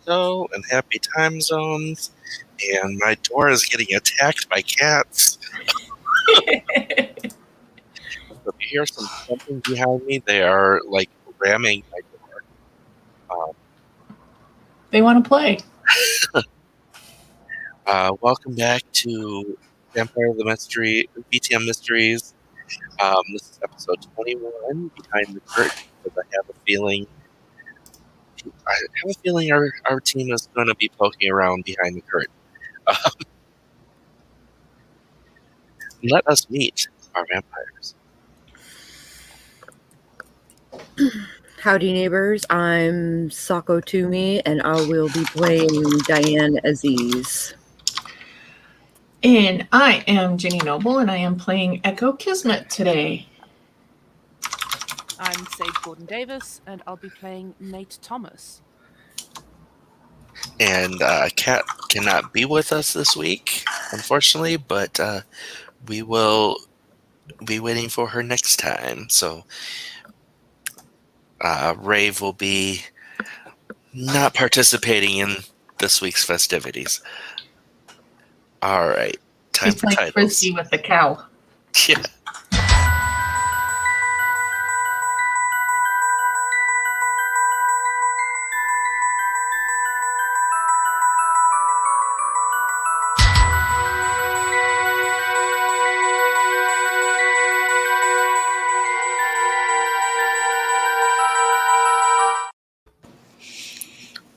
Mexico and happy time zones. And my door is getting attacked by cats. If you hear some thumping behind me, they are like ramming my door. They want to play. Welcome back to Vampire the Mystery, VTM Mysteries. This is episode 21, Behind the Curtain, because I have a feeling our team is going to be poking around behind the curtain. Let us meet our vampires. Howdy, neighbors. I'm Sako Tumi, and I will be playing Diane Aziz. And I am Jinne Noble, and I am playing Echo Kismet today. I'm Sage Gordon-Davis, and I'll be playing Nate Thomas. And Kat cannot be with us this week, unfortunately, but we will be waiting for her next time. So Rave will be not participating in this week's festivities. All right, time He's for like titles. Frisbee with the cow. Yeah.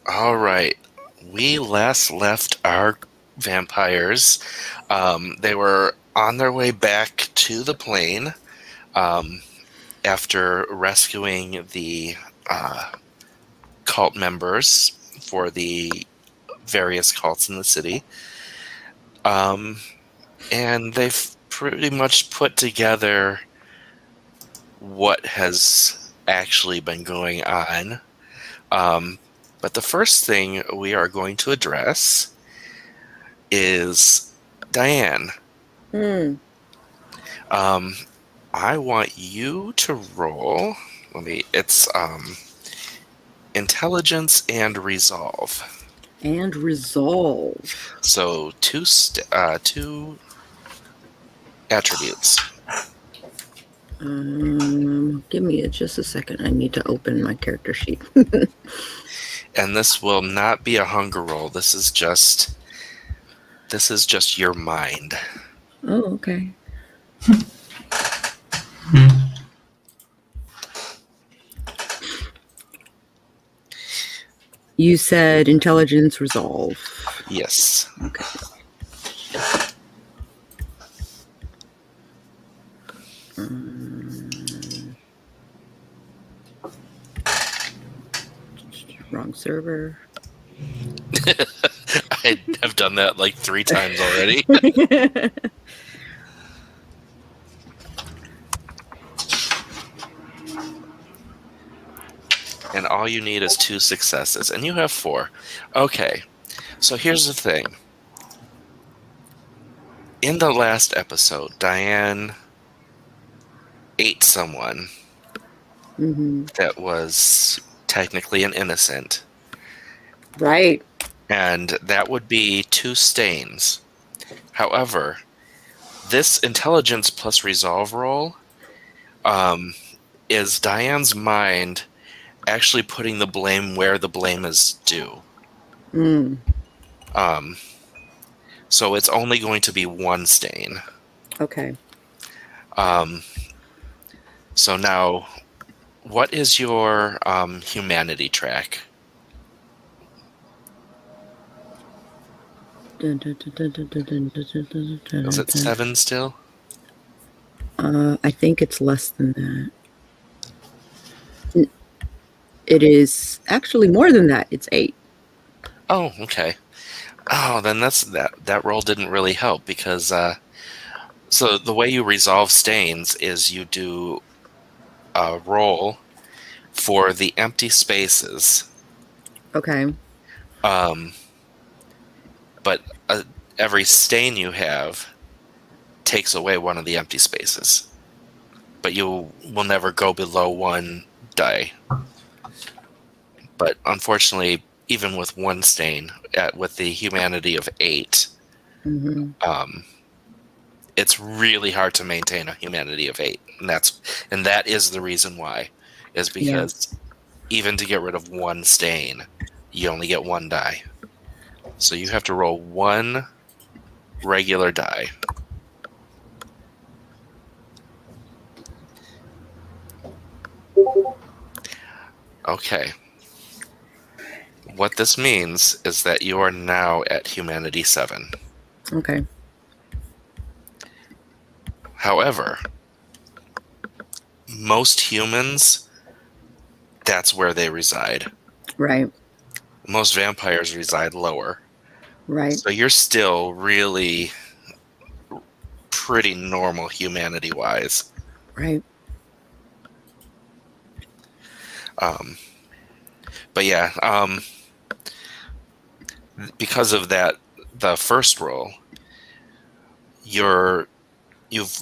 All right. We last left our vampires. They were on their way back to the plane after rescuing the cult members for the various cults in the city. And they've pretty much put together what has actually been going on. But the first thing we are going to address is Diane. I want you to roll. It's intelligence and resolve. And resolve. So two attributes. Give me just a second. I need to open my character sheet. And this will not be a hunger roll. This is just your mind. Oh, okay. You said intelligence resolve. Yes. Okay. Wrong server. I have done that like 3 times already. And all you need is 2 successes, and you have 4. Okay, so here's the thing. In the last episode, Diane ate someone that was technically an innocent. Right. And that would be 2 stains. However, this intelligence plus resolve roll is Diane's mind actually putting the blame where the blame is due. So it's only going to be 1 stain. Okay. So now, what is your humanity track? Is it 7 still? I think it's less than that. It is actually more than that. It's 8. Oh, okay. Oh, then that roll didn't really help because so the way you resolve stains is you do a roll for the empty spaces. Okay. But every stain you have takes away one of the empty spaces. But you will never go below 1 die. But unfortunately, even with one stain, with the humanity of 8, Mm-hmm. it's really hard to maintain a humanity of 8, and that is the reason why, is because even to get rid of one stain, you only get 1 die. So you have to roll 1 regular die. Okay. What this means is that you are now at humanity 7. Okay. However, most humans, that's where they reside. Right. Most vampires reside lower. Right. So you're still really pretty normal humanity-wise. Right. But yeah, because of that, the first roll, you've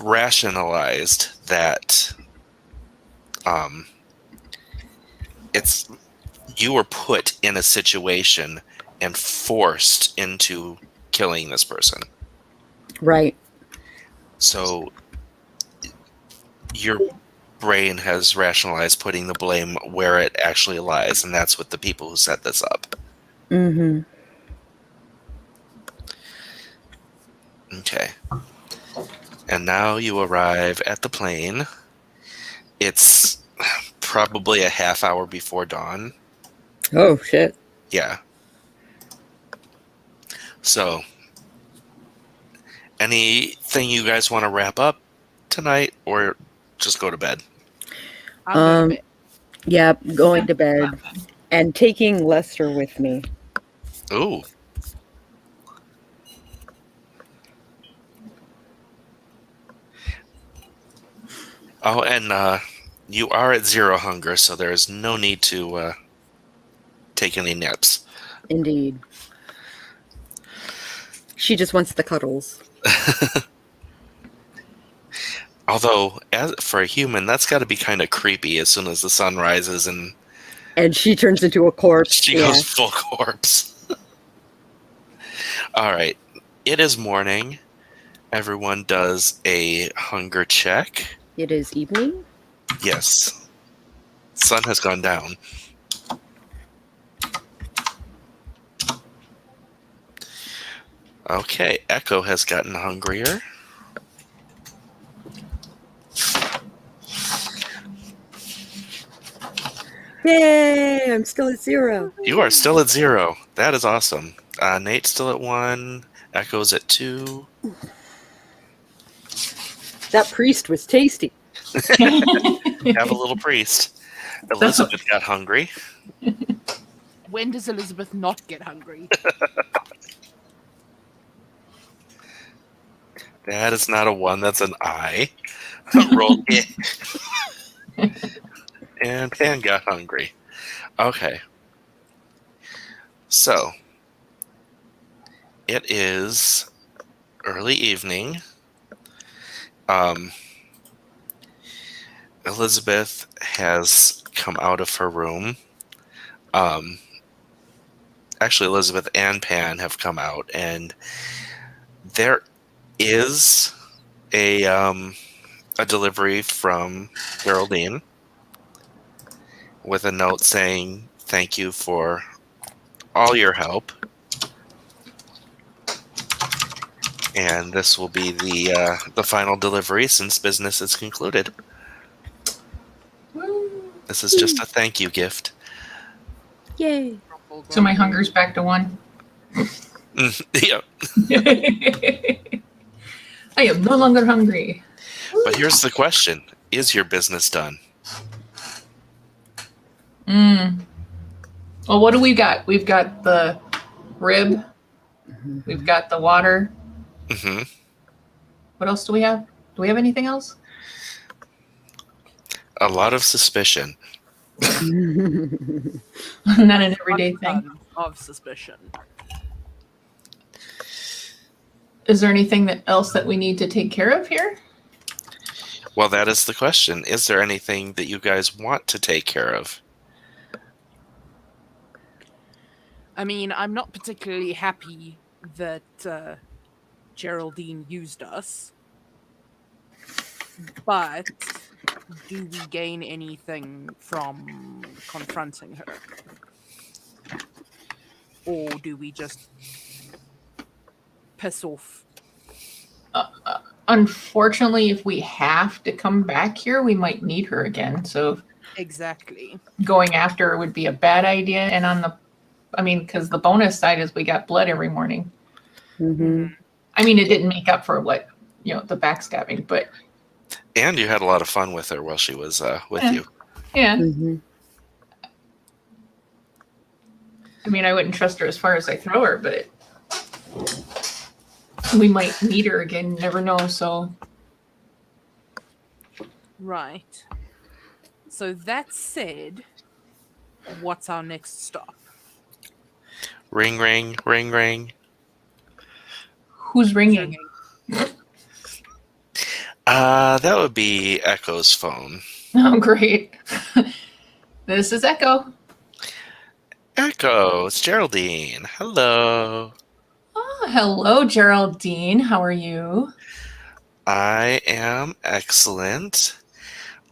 rationalized that you were put in a situation and forced into killing this person. Right. So your brain has rationalized putting the blame where it actually lies, and that's with the people who set this up. Mm-hmm. Okay. And now you arrive at the plane. It's probably a half hour before dawn. Oh, shit. Yeah. So, anything you guys want to wrap up tonight, or just go to bed? I'm going to bed. Yeah, going to bed and taking Lester with me. Ooh. Oh, and you are at 0 hunger, so there is no need to take any naps. Indeed. She just wants the cuddles. Although, for a human, that's got to be kind of creepy as soon as the sun rises and she turns into a corpse. she goes full corpse. All right. It is morning. Everyone does a hunger check. It is evening. Yes. Sun has gone down. Okay, Echo has gotten hungrier. Yay! I'm still at 0. You are still at 0. That is awesome. Nate's still at 1. Echo's at 2. That priest was tasty. Have a little priest. Elizabeth got hungry. When does Elizabeth not get hungry? That is not a 1. That's an I. Roll it. And Pan got hungry. Okay. So, it is early evening. Elizabeth has come out of her room. Actually, Elizabeth and Pan have come out, and there is a delivery from Geraldine with a note saying, "Thank you for all your help." And this will be the final delivery since business is concluded. This is just a thank you gift. Yay! So my hunger's back to 1. Yeah. I am no longer hungry. But here's the question. Is your business done? Well, what do we got? We've got the rib. We've got the water. Mm-hmm. What else do we have? Do we have anything else? A lot of suspicion. Not an everyday thing. Of suspicion. Is there anything else that we need to take care of here? Well, that is the question. Is there anything that you guys want to take care of? I mean, I'm not particularly happy that Geraldine used us, but do we gain anything from confronting her? Or do we just piss off? Unfortunately, if we have to come back here, we might need her again. So Exactly. going after her would be a bad idea. And because the bonus side is we got blood every morning. Mm-hmm. I mean, it didn't make up for the backstabbing, but And you had a lot of fun with her while she was with Yeah. you. yeah. Mm-hmm. I mean, I wouldn't trust her as far as I throw her, but we might need her again. You never know. So Right. So that said, what's our next stop? Ring, ring, ring, ring. who's ringing? That would be Echo's phone. Oh, great. This is Echo. Echo, it's Geraldine. Hello. Oh, hello, Geraldine. How are you? I am excellent.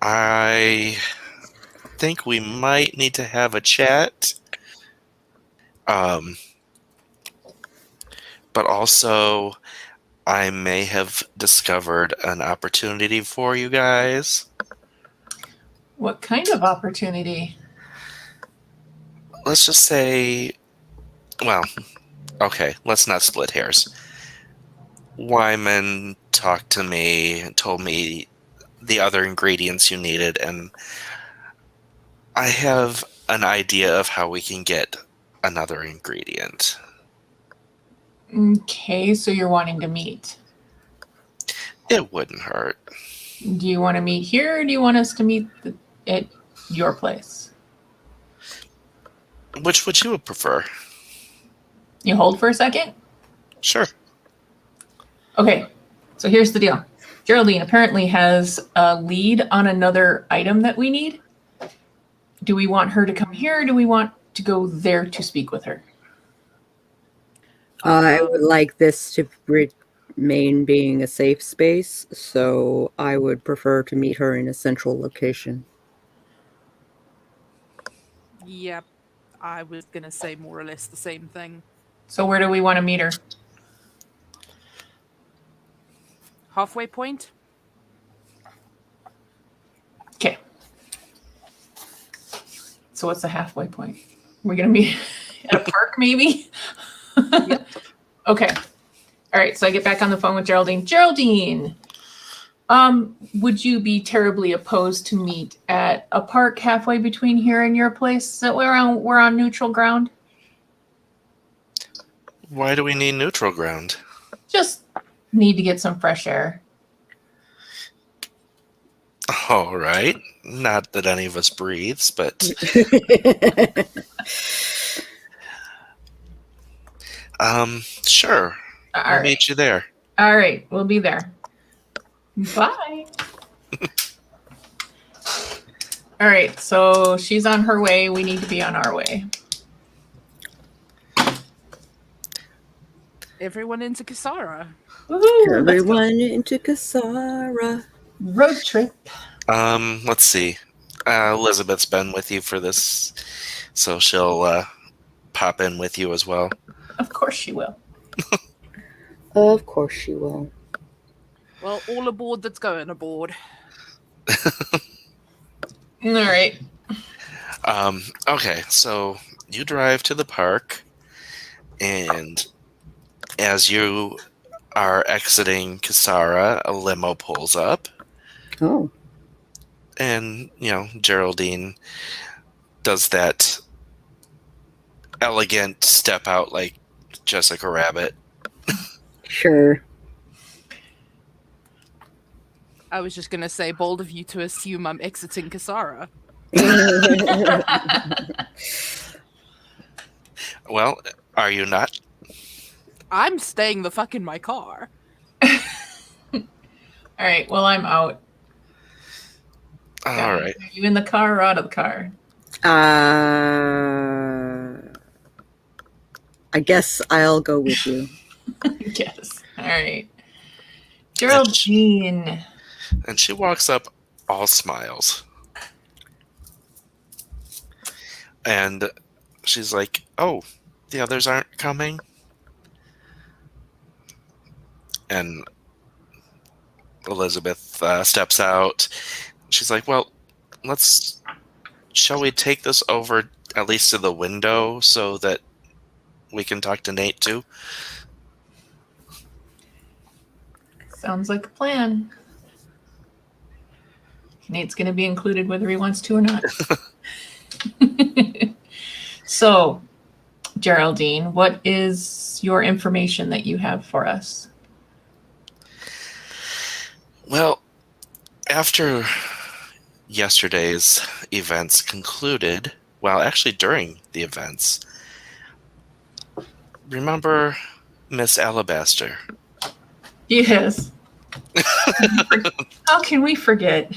I think we might need to have a chat. But also, I may have discovered an opportunity for you guys. What kind of opportunity? Let's just say, well, okay, let's not split hairs. Wyman talked to me and told me the other ingredients you needed, and I have an idea of how we can get another ingredient. Okay, so you're wanting to meet. It wouldn't hurt. Do you want to meet here, or do you want us to meet at your place? Which would you prefer? You hold for a second? Sure. Okay, so here's the deal. Geraldine apparently has a lead on another item that we need. Do we want her to come here, or do we want to go there to speak with her? I would like this to remain being a safe space, so I would prefer to meet her in a central location. Yep. I was going to say more or less the same thing. So where do we want to meet her? Halfway point? Okay. So what's the halfway point? We're going to meet at a park, maybe? Yep. Okay. All right, so I get back on the phone with Geraldine. Geraldine, would you be terribly opposed to meet at a park halfway between here and your place? So we're on neutral ground? Why do we need neutral ground? Just need to get some fresh air. All right. Not that any of us breathes, but sure. All I'll right. meet you there. All right, we'll be there. Bye. All right, so she's on her way. We need to be on our way. Everyone into Kisara. Woohoo, let's go. Everyone into Kisara. Road trip. Let's see. Elizabeth's been with you for this, so she'll pop in with you as well. Of course she will. Of course she will. Well, all aboard that's going aboard. All right. Okay, so you drive to the park, and as you are exiting Kisara, a limo pulls up, Oh. and, Geraldine does that elegant step out like Jessica Rabbit. Sure. I was just going to say, bold of you to assume I'm exiting Kisara. Well, are you not? I'm staying the fuck in my car. All right, well, I'm out. All right. Are you in the car or out of the car? I guess I'll go with you. Yes. All right. Geraldine. And she walks up all smiles. And she's like, oh, the others aren't coming? And Elizabeth steps out. She's like, well, shall we take this over at least to the window so that we can talk to Nate too? Sounds like a plan. Nate's going to be included whether he wants to or not. So, Geraldine, what is your information that you have for us? Well, after yesterday's events concluded, well, actually during the events, remember Miss Alabaster? Yes. How can we forget?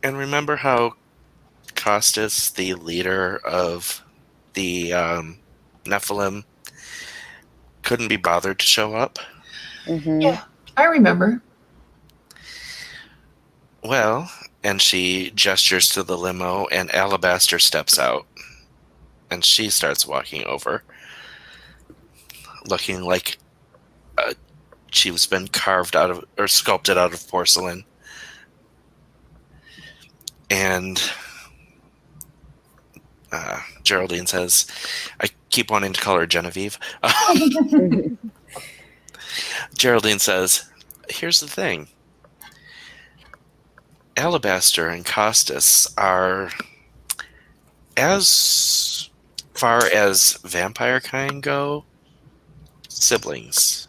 And remember how Costas, the leader of the Nephilim, couldn't be bothered to show up? Mm-hmm. Yeah, I remember. Well, and she gestures to the limo, and Alabaster steps out. And she starts walking over, looking like she's been carved out of, or sculpted out of porcelain. And Geraldine says, I keep wanting to call her Genevieve. Geraldine says, here's the thing. Alabaster and Costas are, as far as vampire kind go, siblings.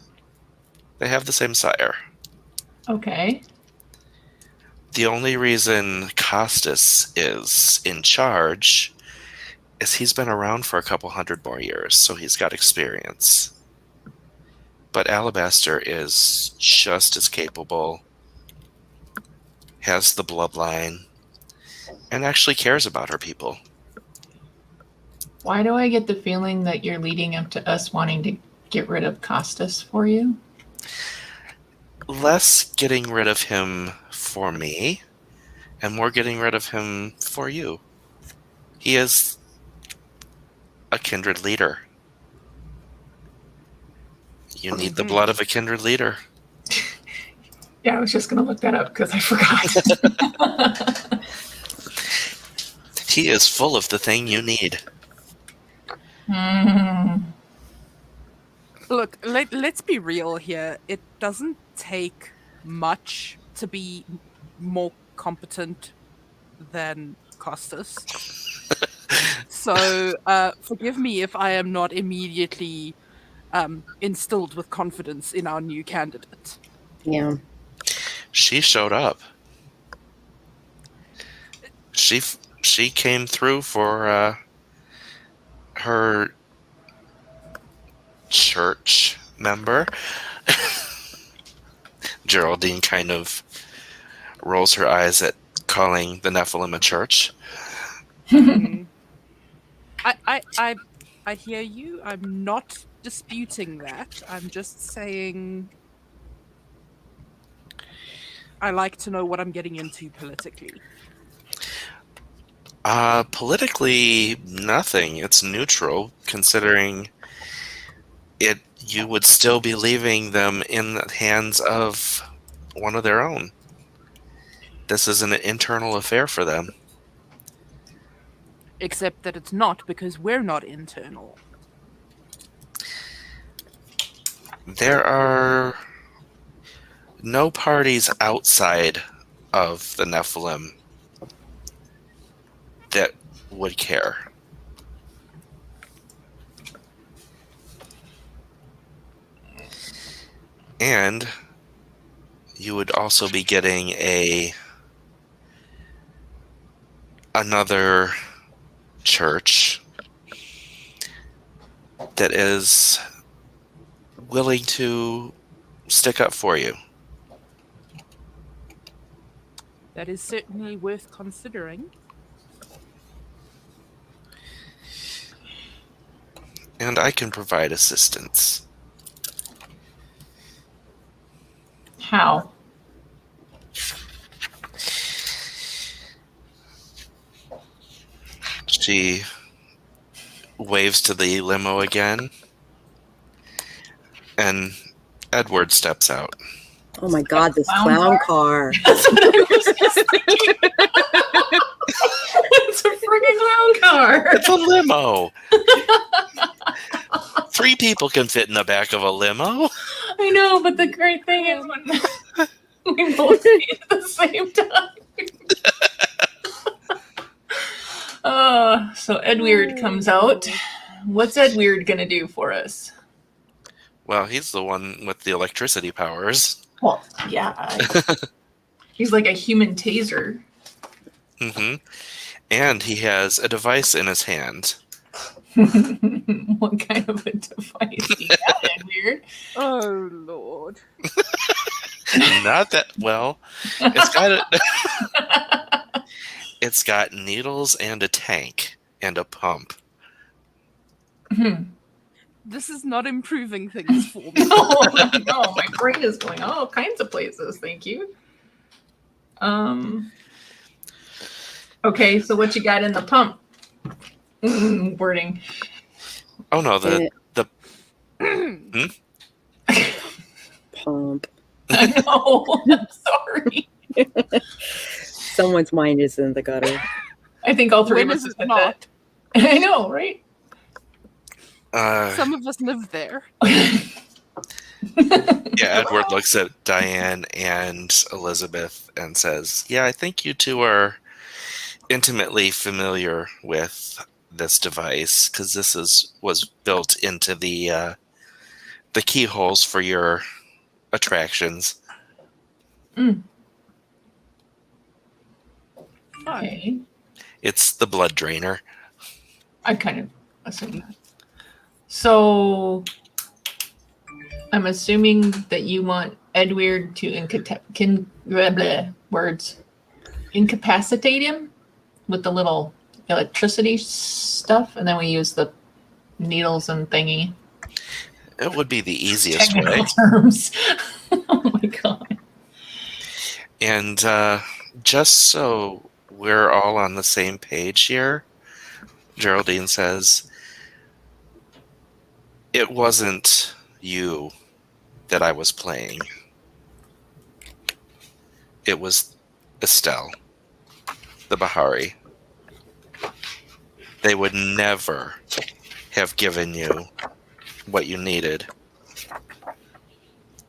They have the same sire. Okay. The only reason Costas is in charge is he's been around for a couple hundred more years, so he's got experience. But Alabaster is just as capable, has the bloodline, and actually cares about her people. Why do I get the feeling that you're leading up to us wanting to get rid of Costas for you? Less getting rid of him for me, and more getting rid of him for you. He is a kindred leader. You need the blood of a kindred leader. Yeah, I was just going to look that up because I forgot. He is full of the thing you need. Look, let's be real here. It doesn't take much to be more competent than Costas. So, forgive me if I am not immediately instilled with confidence in our new candidate. Yeah. She showed up. She came through for her church member. Geraldine kind of rolls her eyes at calling the Nephilim a church. I hear you. I'm not disputing that. I'm just saying I like to know what I'm getting into politically. Politically, nothing. It's neutral, considering you would still be leaving them in the hands of one of their own. This is an internal affair for them. Except that it's not, because we're not internal. There are no parties outside of the Nephilim that would care. And you would also be getting another church that is willing to stick up for you. That is certainly worth considering. And I can provide assistance. How? She waves to the limo again, and Edward steps out. Oh my god, this Clown clown car. That's what I was just thinking. It's a freaking clown car. It's a limo. 3 people can fit in the back of a limo. I know, but the great thing is when we both see it at the same time. So Edward comes out. What's Edward gonna do for us? Well, he's the one with the electricity powers. Well, yeah. He's like a human taser. Mm-hmm. And he has a device in his hand. What kind of a device do you got, Edward? Oh, Lord. Not that well. It's got it's got needles and a tank and a pump. This is not improving things for me. No, my brain is going all kinds of places. Thank you. Okay, so what you got in the pump? Wording. Oh no, the Pump. I know. I'm sorry. Someone's mind is in the gutter. I think all three When of is us it have not? that. I know, right? Some of us live there. Yeah, Edward looks at Diane and Elizabeth and says, "Yeah, I think you two are intimately familiar with this device because this was built into the keyholes for your attractions." Okay. It's the blood drainer. I kind of assumed that. So I'm assuming that you want Edward to incapacitate him with the little electricity stuff, and then we use the needles and thingy. It would be the easiest way. Technical terms. Oh my god. And just so we're all on the same page here, Geraldine says, it wasn't you that I was playing. It was Estelle, the Bahari. They would never have given you what you needed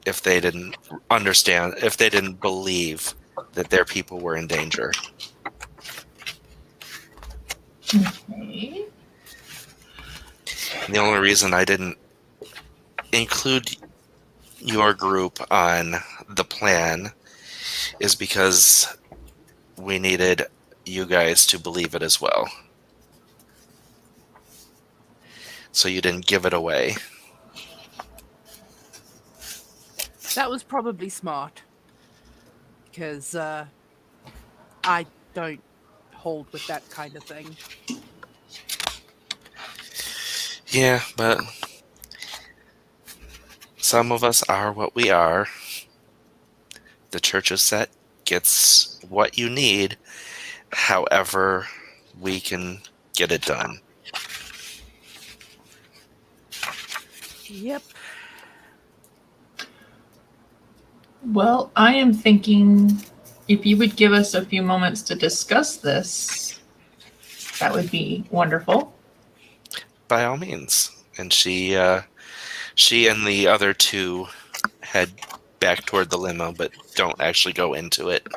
if they didn't understand, if they didn't believe that their people were in danger. Okay. And the only reason I didn't include your group on the plan is because we needed you guys to believe it as well. So you didn't give it away. That was probably smart. Because I don't hold with that kind of thing. Yeah, but some of us are what we are. The church's set gets what you need, however we can get it done. Yep. Well, I am thinking if you would give us a few moments to discuss this, that would be wonderful. By all means. And she and the other two head back toward the limo, but don't actually go into it.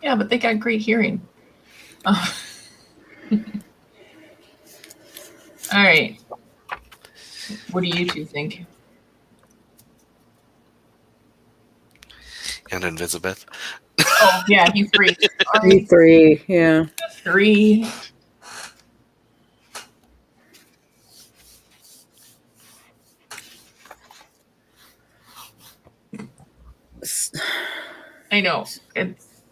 Yeah, but they got great hearing. All right. What do you two think? And Elizabeth. Oh, yeah, you three. You three, yeah. Three. I know. It's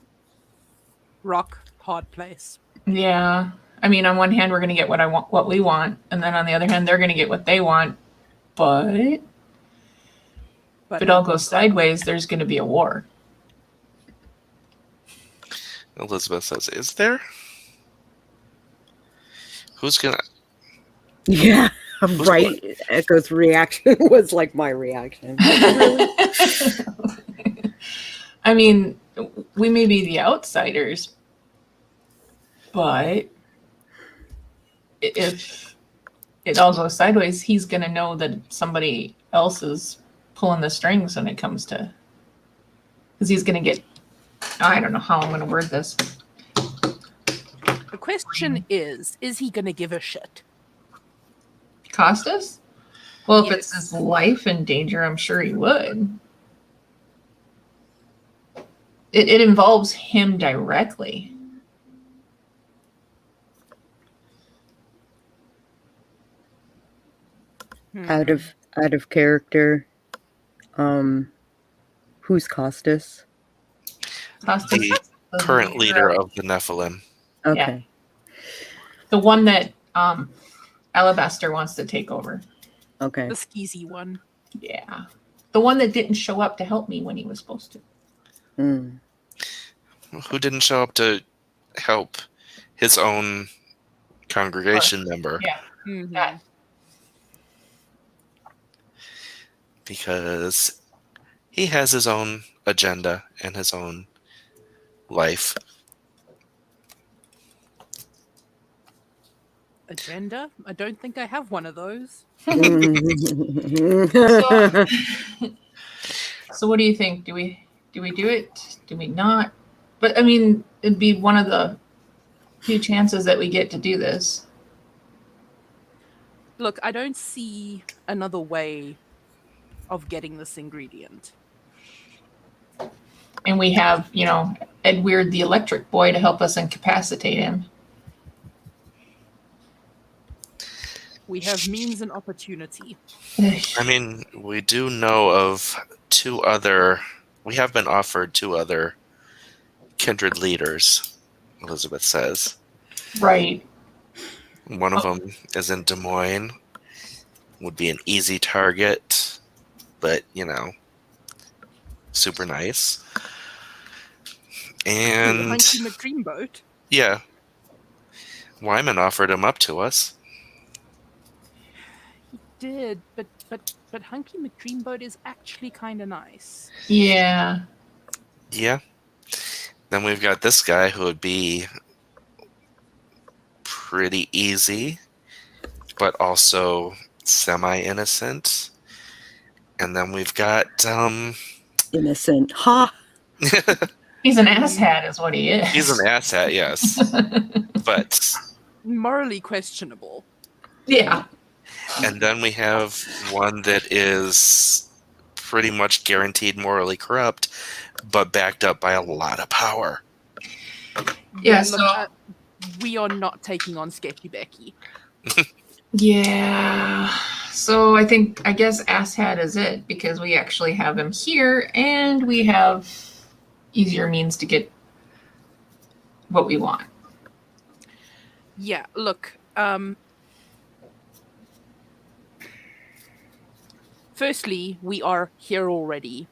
Rock, hard place. yeah. I mean, on one hand, we're going to get what we want, and then on the other hand, they're going to get what they want. But if it all goes sideways, there's going to be a war. Elizabeth says, "Is there? Who's gonna?" Yeah, Who's right. Echo's reaction was like my reaction. Really? I mean, we may be the outsiders, but if it all goes sideways, he's going to know that somebody else is pulling the strings when it comes to, because he's going to get, I don't know how I'm going to word this. The question is he going to give a shit? Cost us? Well, if Yes. it's his life in danger, I'm sure he would. It involves him directly. Out of character. Who's Costas? Costas The is the current leader of the Nephilim? Okay. the one that Alabaster wants to take over. Okay. The skeezy one. Yeah. The one that didn't show up to help me when he was supposed to. Mm. Who didn't show up to help his own congregation member? Yeah. Mhm. That. Because he has his own agenda and his own life. Agenda? I don't think I have one of those. So what do you think? Do we do it? Do we not? But I mean, it'd be one of the few chances that we get to do this. Look, I don't see another way of getting this ingredient. And we have, Edward the electric boy to help us incapacitate him. We have means and opportunity. I mean, we do know of we have been offered 2 other Kindred leaders, Elizabeth says. Right. One of them is in Des Moines. Would be an easy target, but, super nice. And Hunky McDreamboat. yeah, Wyman offered him up to us. He did, but Hunky McDreamboat is actually kind of nice. Yeah. Yeah. Then we've got this guy who would be pretty easy, but also semi-innocent. And then we've got Innocent. Ha! He's an asshat is what he is. he's an asshat, yes. But Morally questionable. Yeah. and then we have one that is pretty much guaranteed morally corrupt, but backed up by a lot of power. Yeah, Look, so we are not taking on Sketchy Becky. yeah. So I guess asshat is it because we actually have him here and we have easier means to get what we want. Yeah, look, firstly, we are here already.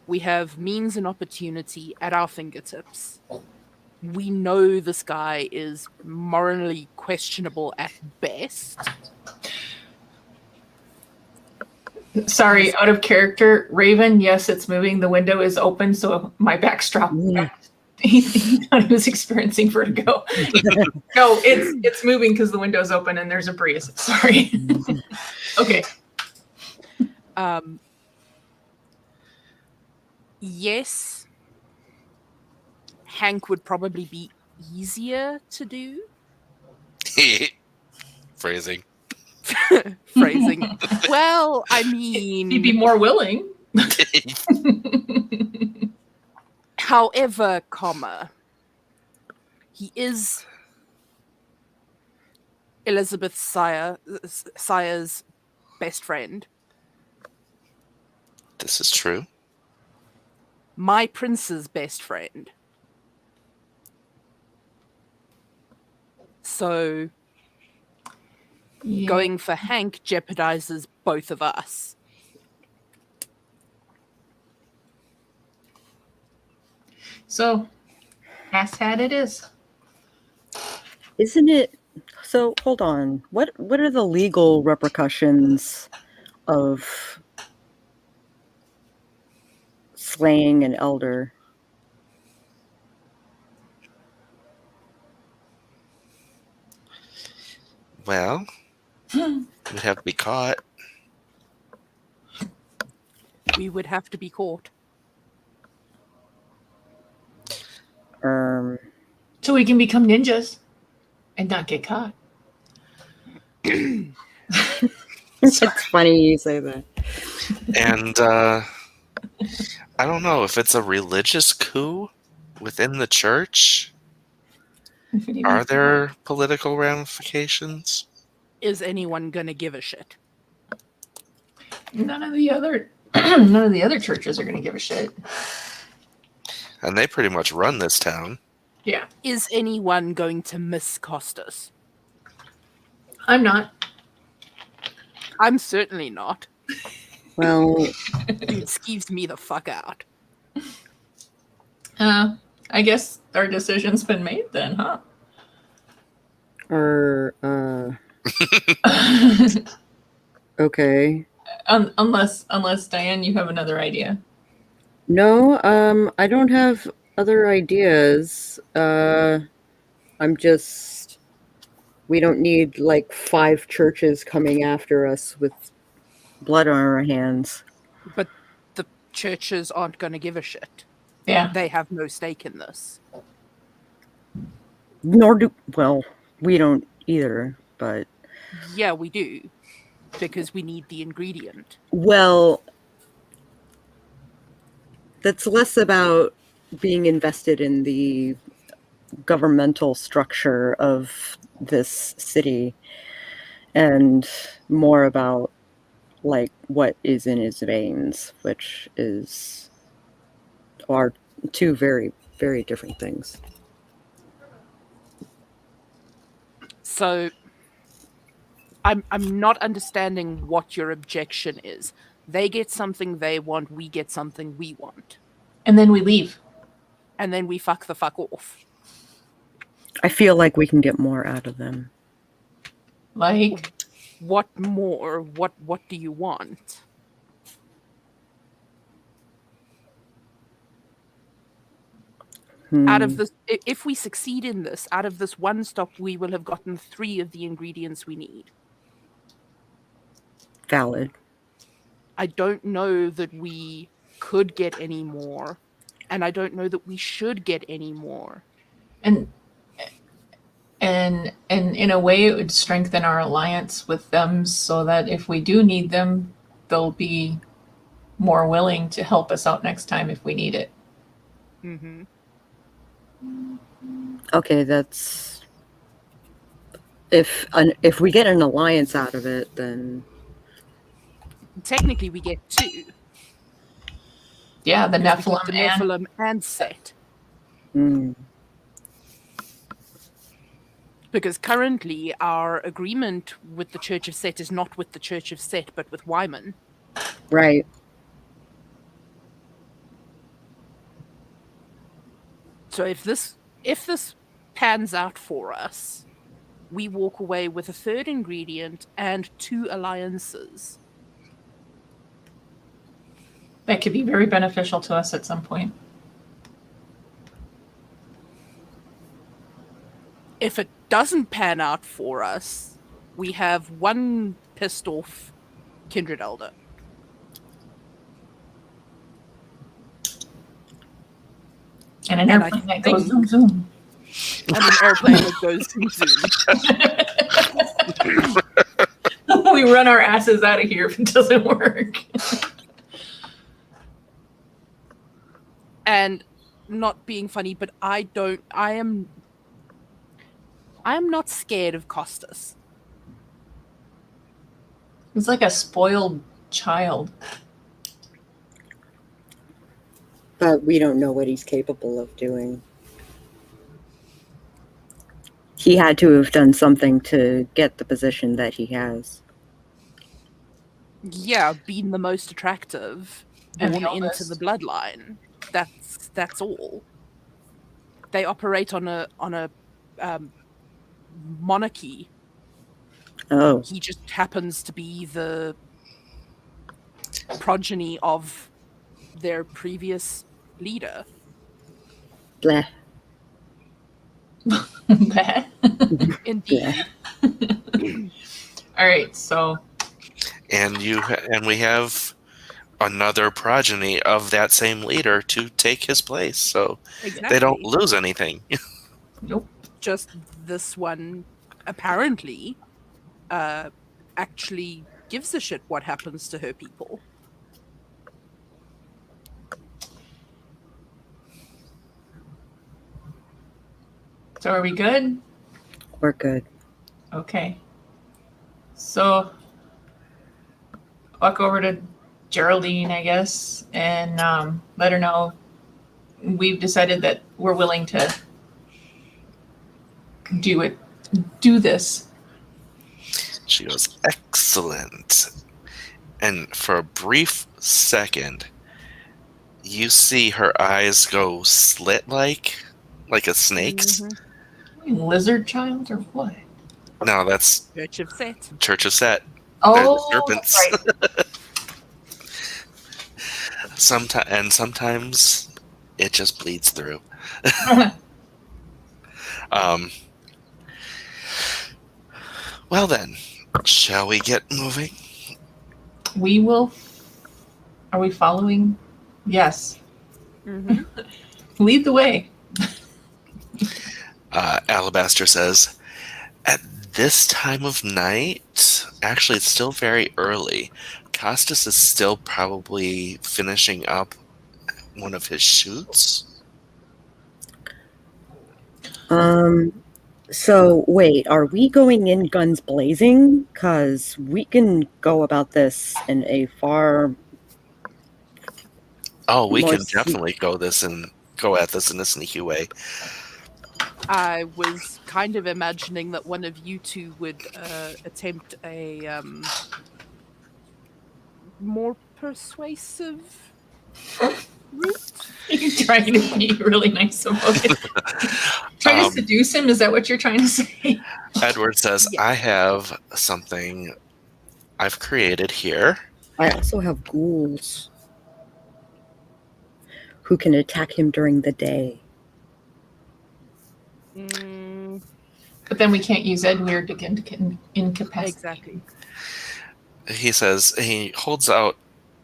We have means and opportunity at our fingertips. We know this guy is morally questionable at best. Sorry, out of character. Raven, yes, it's moving. The window is open, so my backstrap. Yeah. He thought he was experiencing vertigo. No, it's moving because the window's open and there's a breeze. Sorry. Okay. Yes, Hank would probably be easier to do. Phrasing. Phrasing. Well, I mean, He'd be more willing. however, he is Elizabeth Sire's best friend. This is true. My prince's best friend. So Yeah. going for Hank jeopardizes both of us. So, asshat it is. Isn't it? So hold on. What are the legal repercussions of slaying an elder? Well, we'd have to be caught. We would have to be caught. So we can become ninjas and not get caught. It's funny you say that. And I don't know if it's a religious coup within the church. Are there political ramifications? Is anyone gonna give a shit? None of the other churches are going to give a shit. And they pretty much run this town. Yeah, Is anyone going to miscost us? I'm not. I'm certainly not. Well, Dude skeeves me the fuck out. I guess our decision's been made then, huh? okay. Unless Diane, you have another idea. No, I don't have other ideas. We don't need like 5 churches coming after us with blood on our hands. But the churches aren't gonna give a shit. Yeah. They have no stake in this. We don't either, but Yeah, we do. Because we need the ingredient. well, that's less about being invested in the governmental structure of this city and more about like what is in his veins, which are 2 very, very different things. So I'm not understanding what your objection is. They get something they want, we get something we want. And then we leave. And then we fuck the fuck off. I feel like we can get more out of them. Like, What more? What do you want? Out of this, if we succeed in this, out of this one stop, we will have gotten 3 of the ingredients we need. Valid. I don't know that we could get any more, and I don't know that we should get any more. and in a way, it would strengthen our alliance with them, so that if we do need them, they'll be more willing to help us out next time if we need it. Mm-hmm. Okay, that's if we get an alliance out of it, then Technically, we get 2. Yeah, the Because we Nephilim, get the Nephilim and Set. Because currently, our agreement with the Church of Set is not with the Church of Set, but with Wyman. right. So if this pans out for us, we walk away with a 3rd ingredient and 2 alliances. that could be very beneficial to us at some point. If it doesn't pan out for us, we have 1 pissed off Kindred Elder. And an And I airplane that goes think- zoom zoom. And an airplane that goes zoom zoom. We run our asses out of here if it doesn't work. And not being funny, but I am not scared of Costas. He's like a spoiled child. But we don't know what he's capable of doing. he had to have done something to get the position that he has. Yeah, being the most attractive, And born the into oldest. the bloodline. That's all. They operate on a monarchy. Oh, He just happens to be the progeny of their previous leader. bleh. Bad. Indeed. All right, so And we have another progeny of that same leader to take his place, so Exactly. they don't lose anything. nope. Just this one apparently actually gives a shit what happens to her people. So are we good? We're good. Okay. So walk over to Geraldine, I guess, and let her know we've decided that we're willing to do this. She goes, excellent. And for a brief second, you see her eyes go slit-like a snake's. Mhm. Lizard child or what? No, that's Church of Set. Church of Set. Oh, serpents. right. Sometimes it just bleeds through. Well then, shall we get moving? We will. Are we following? Yes. Mm-hmm. Lead the way. Alabaster says, at this time of night, actually it's still very early. Costas is still probably finishing up one of his shoots. So wait, are we going in guns blazing? Because we can go about this in a far Oh, we more can definitely go at this in a sneaky way. I was kind of imagining that one of you two would attempt a more persuasive route. You're trying to be really nice about it. Trying to seduce him? Is that what you're trying to say? Edward says, Yeah. I have something I've created here. I also have ghouls who can attack him during the day. Mm, But then we can't use Edward to incapacitate. exactly. He says, he holds out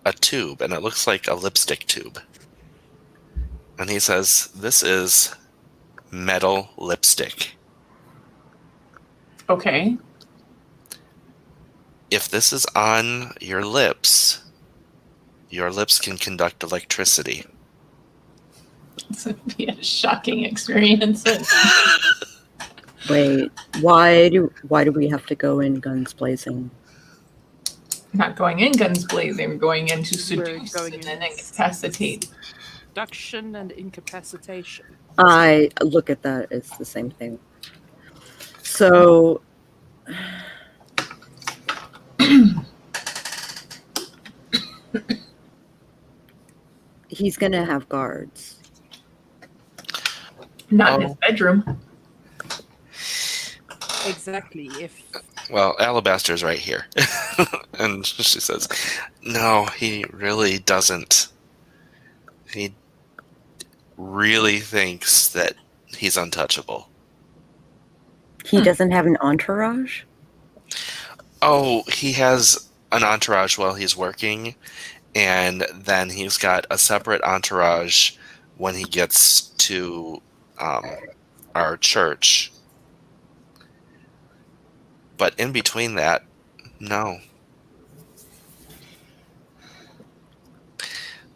a tube, and it looks like a lipstick tube. And he says, this is metal lipstick. Okay. If this is on your lips can conduct electricity. This would be a shocking experience. Wait, why do we have to go in guns blazing? Not going in guns blazing, we're going in to We're seduce going and in then incapacitate. Seduction and incapacitation. I look at that as the same thing. So he's gonna have guards. Not in his bedroom. Exactly. Well, Alabaster's right here. And she says, no, he really doesn't. He really thinks that he's untouchable. He doesn't have an entourage? Oh, he has an entourage while he's working, and then he's got a separate entourage when he gets to our church. But in between that, no.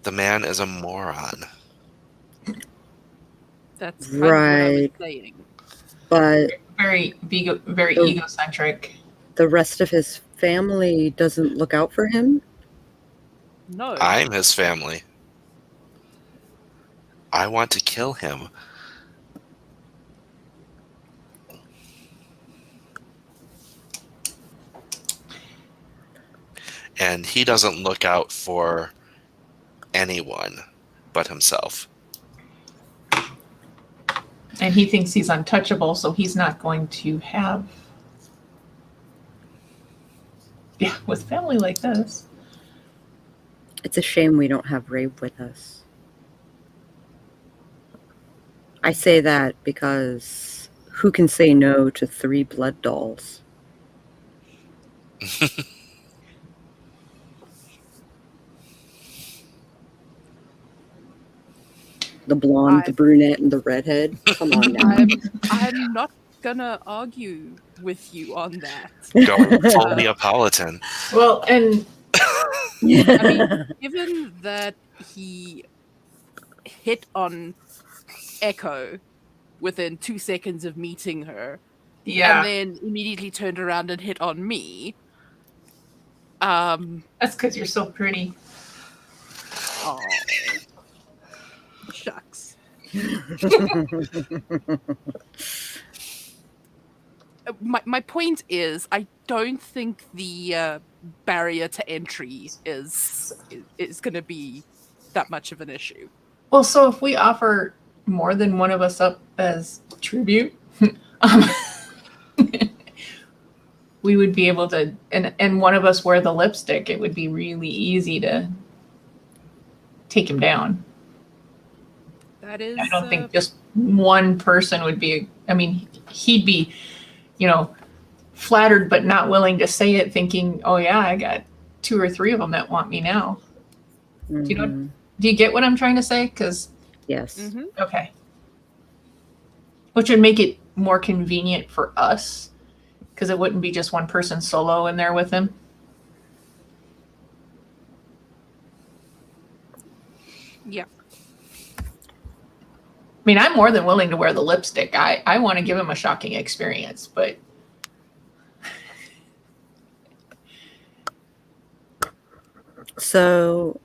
The man is a moron. That's kind of what I was Right. saying. But Very Oh. egocentric. the rest of his family doesn't look out for him? No. I'm his family. I want to kill him. and he doesn't look out for anyone but himself. And he thinks he's untouchable, so he's not going to have... Yeah, with family like this. It's a shame we don't have Rave with us. I say that because who can say no to 3 blood dolls? The blonde, the brunette, and the redhead. Come on now. I'm not gonna argue with you on that. Going full Neapolitan. Well, and I mean, given that he hit on Echo within 2 seconds of meeting her, yeah, and then immediately turned around and hit on me. that's because you're so pretty. Oh, shucks. My point is, I don't think the barrier to entry is going to be that much of an issue. Well, so if we offer more than one of us up as tribute, we would be able to, and one of us wear the lipstick, it would be really easy to take him down. That is. I don't think just one person would be, I mean, he'd be, flattered but not willing to say it, thinking, oh yeah, I got 2 or 3 of them that want me now. Mm-hmm. Do you get what I'm trying to say? Because Yes. Mm-hmm. okay. Which would make it more convenient for us, because it wouldn't be just one person solo in there with him. Yeah. I mean, I'm more than willing to wear the lipstick. I want to give him a shocking experience, but So,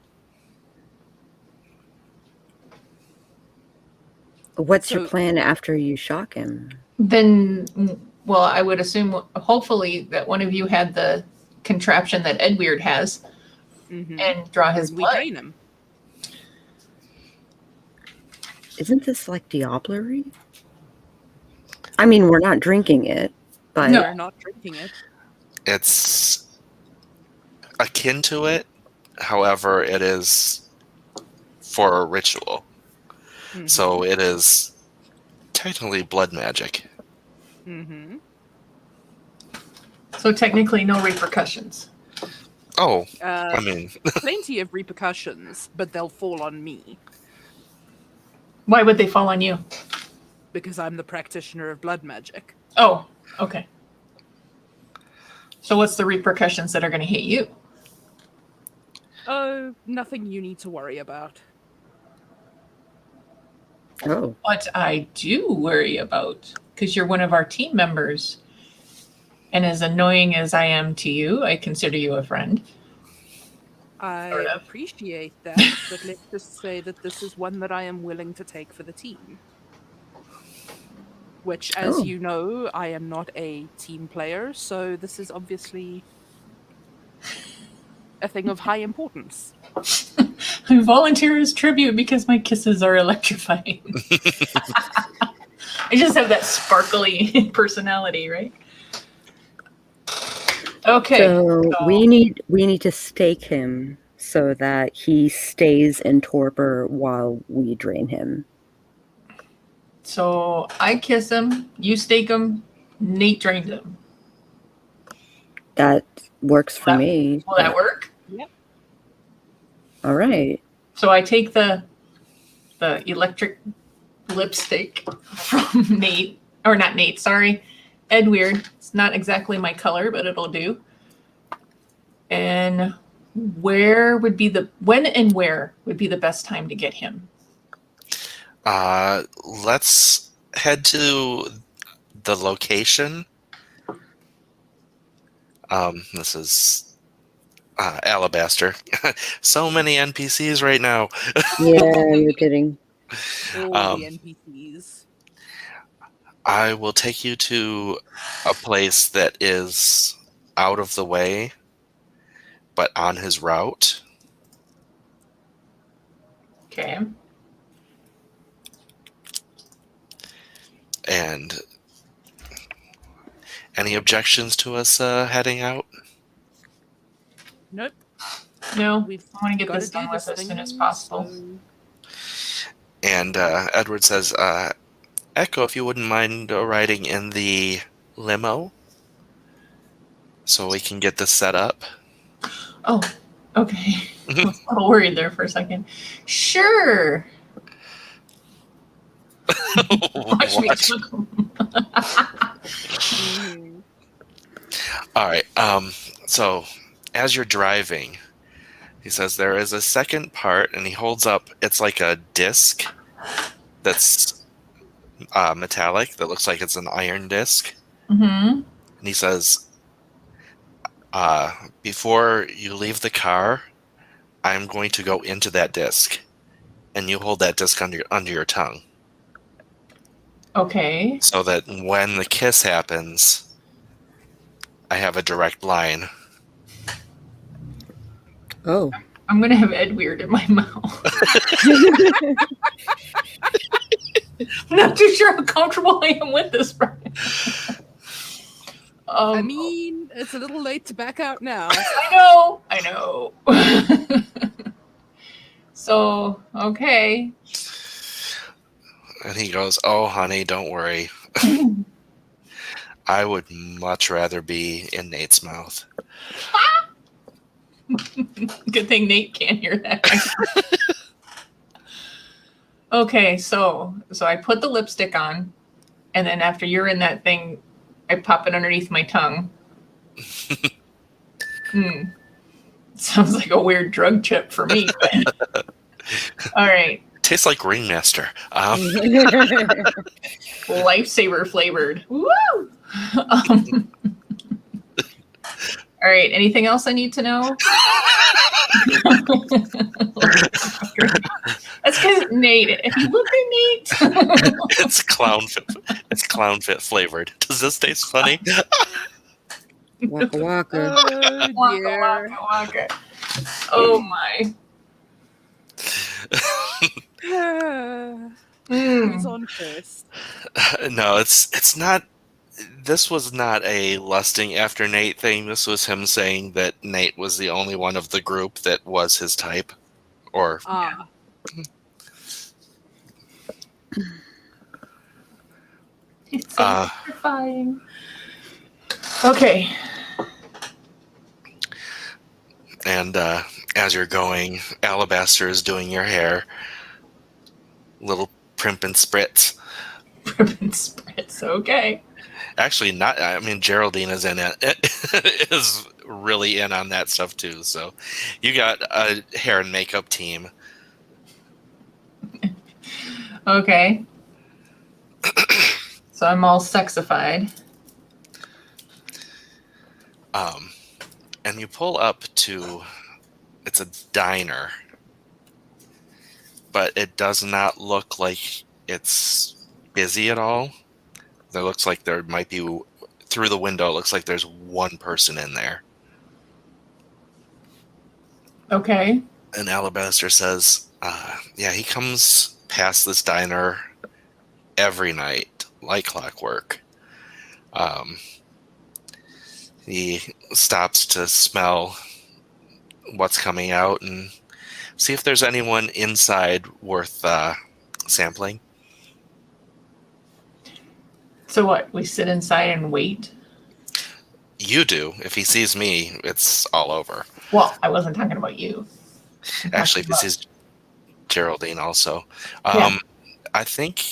what's your So- plan after you shock him? then, well, I would assume, hopefully, that one of you had the contraption that Edweird has Mm-hmm. and draw his We blood. drain him. Isn't this like Diablerie? I mean, we're not drinking it, but No. We're not drinking it. It's akin to it, however, it is for a ritual. Mhm. So it is technically blood magic. Mm-hmm. So technically, no repercussions. Oh, I mean, Plenty of repercussions, but they'll fall on me Why would they fall on you? because I'm the practitioner of blood magic. Oh, okay. So what's the repercussions that are going to hit you? Oh, nothing you need to worry about. oh, What I do worry about, because you're one of our team members, and as annoying as I am to you, I consider you a friend. I Sort of. appreciate that, but let's just say that this is one that I am willing to take for the team. Which, as Oh. you know, I am not a team player, so this is obviously a thing of high importance. I volunteer as tribute because my kisses are electrifying. I just have that sparkly personality, right? Okay. so we need to stake him so that he stays in torpor while we drain him. So I kiss him, you stake him, Nate drains him. That works for me. Will that work? All right. So I take the electric lipstick from Nate, or not Nate, sorry, Edweird. It's not exactly my color, but it'll do. And when and where would be the best time to get him? let's head to the location. This is Alabaster. So many NPCs right now. Yeah, you're kidding. All the NPCs. I will take you to a place that is out of the way but on his route. Okay. And any objections to us heading out? Nope. No, We've I want to get gotta this do done with this as soon as thing, possible. so- And Edward says, Echo, if you wouldn't mind riding in the limo so we can get this set up. Oh, okay. I was a little worried there for a second. Sure. Watch me Watch. chuckle. Mhm. All right. So as you're driving, he says there is a second part, and he holds up. It's like a disc that's metallic that looks like it's an iron disc. Mm-hmm. And he says, before you leave the car, I'm going to go into that disc, and you hold that disc under your tongue, Okay. so that when the kiss happens, I have a direct line. Oh. I'm gonna have Ed Weird in my mouth. I'm not too sure how comfortable I am with this, Brian. I mean, it's a little late to back out now. I know. So, okay. And he goes, oh, honey, don't worry. I would much rather be in Nate's mouth. Good thing Nate can't hear that. Okay, so I put the lipstick on, and then after you're in that thing, I pop it underneath my tongue. Sounds like a weird drug chip for me. But... All right. Tastes like Ringmaster. Lifesaver flavored. Woo! All right. Anything else I need to know? That's because Nate. If you look at Nate, It's clown fit flavored. Does this taste funny? Waka waka. Oh, waka, dear. waka, waka. Oh my. Who's on first? No, it's not. This was not a lusting after Nate thing. This was him saying that Nate was the only one of the group that was his type. Or It's so terrifying. Okay. and as you're going, Alabaster is doing your hair. Little primp and spritz. Primp and spritz. Okay. Actually, not. I mean, Geraldine is in it. Is really in on that stuff too. So, you got a hair and makeup team. Okay. So I'm all sexified. And you pull up to. It's a diner, but it does not look like it's busy at all. There looks like there might be, through the window, it looks like there's one person in there. Okay. And Alabaster says, yeah, he comes past this diner every night, like clockwork. He stops to smell what's coming out and see if there's anyone inside worth sampling. So what? We sit inside and wait? You do. If he sees me, it's all over. Well, I wasn't talking about you. Actually, if he sees Geraldine also. Yeah. I think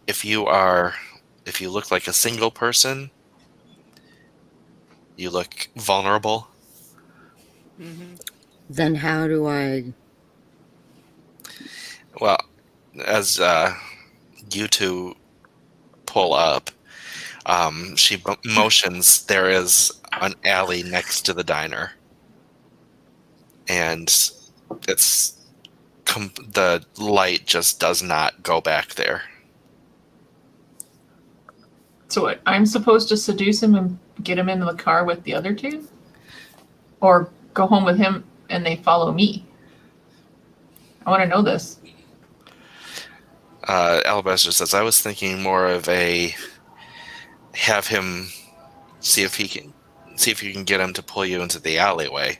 if you look like a single person, you look vulnerable. Mm-hmm. Then how do I... Well, as you two pull up, she motions there is an alley next to the diner. And it's the light just does not go back there. So what? I'm supposed to seduce him and get him into the car with the other two? Or go home with him and they follow me? I want to know this. Alabaster says, I was thinking more of have him see if you can get him to pull you into the alleyway.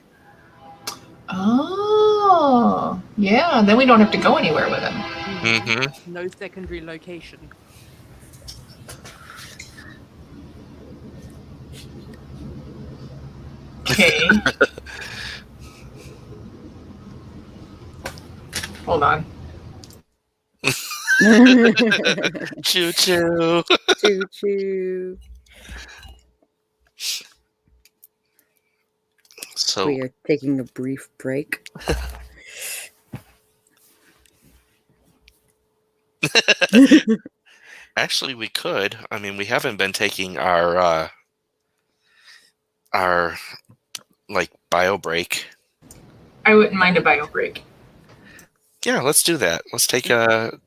Oh, yeah. Then we don't have to go anywhere with him. Mm-hmm. No secondary location. Okay. Hold on. Choo choo. Choo choo. So We are taking a brief break. actually, we could. I mean, we haven't been taking our like bio break. I wouldn't mind a bio break. Yeah, let's do that. Let's take a.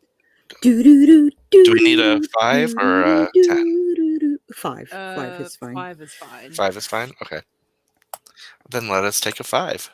Do Do we need a 5 or a 10? 5. 5 is fine. 5 is fine. 5 is fine. Okay. Then let us take a 5.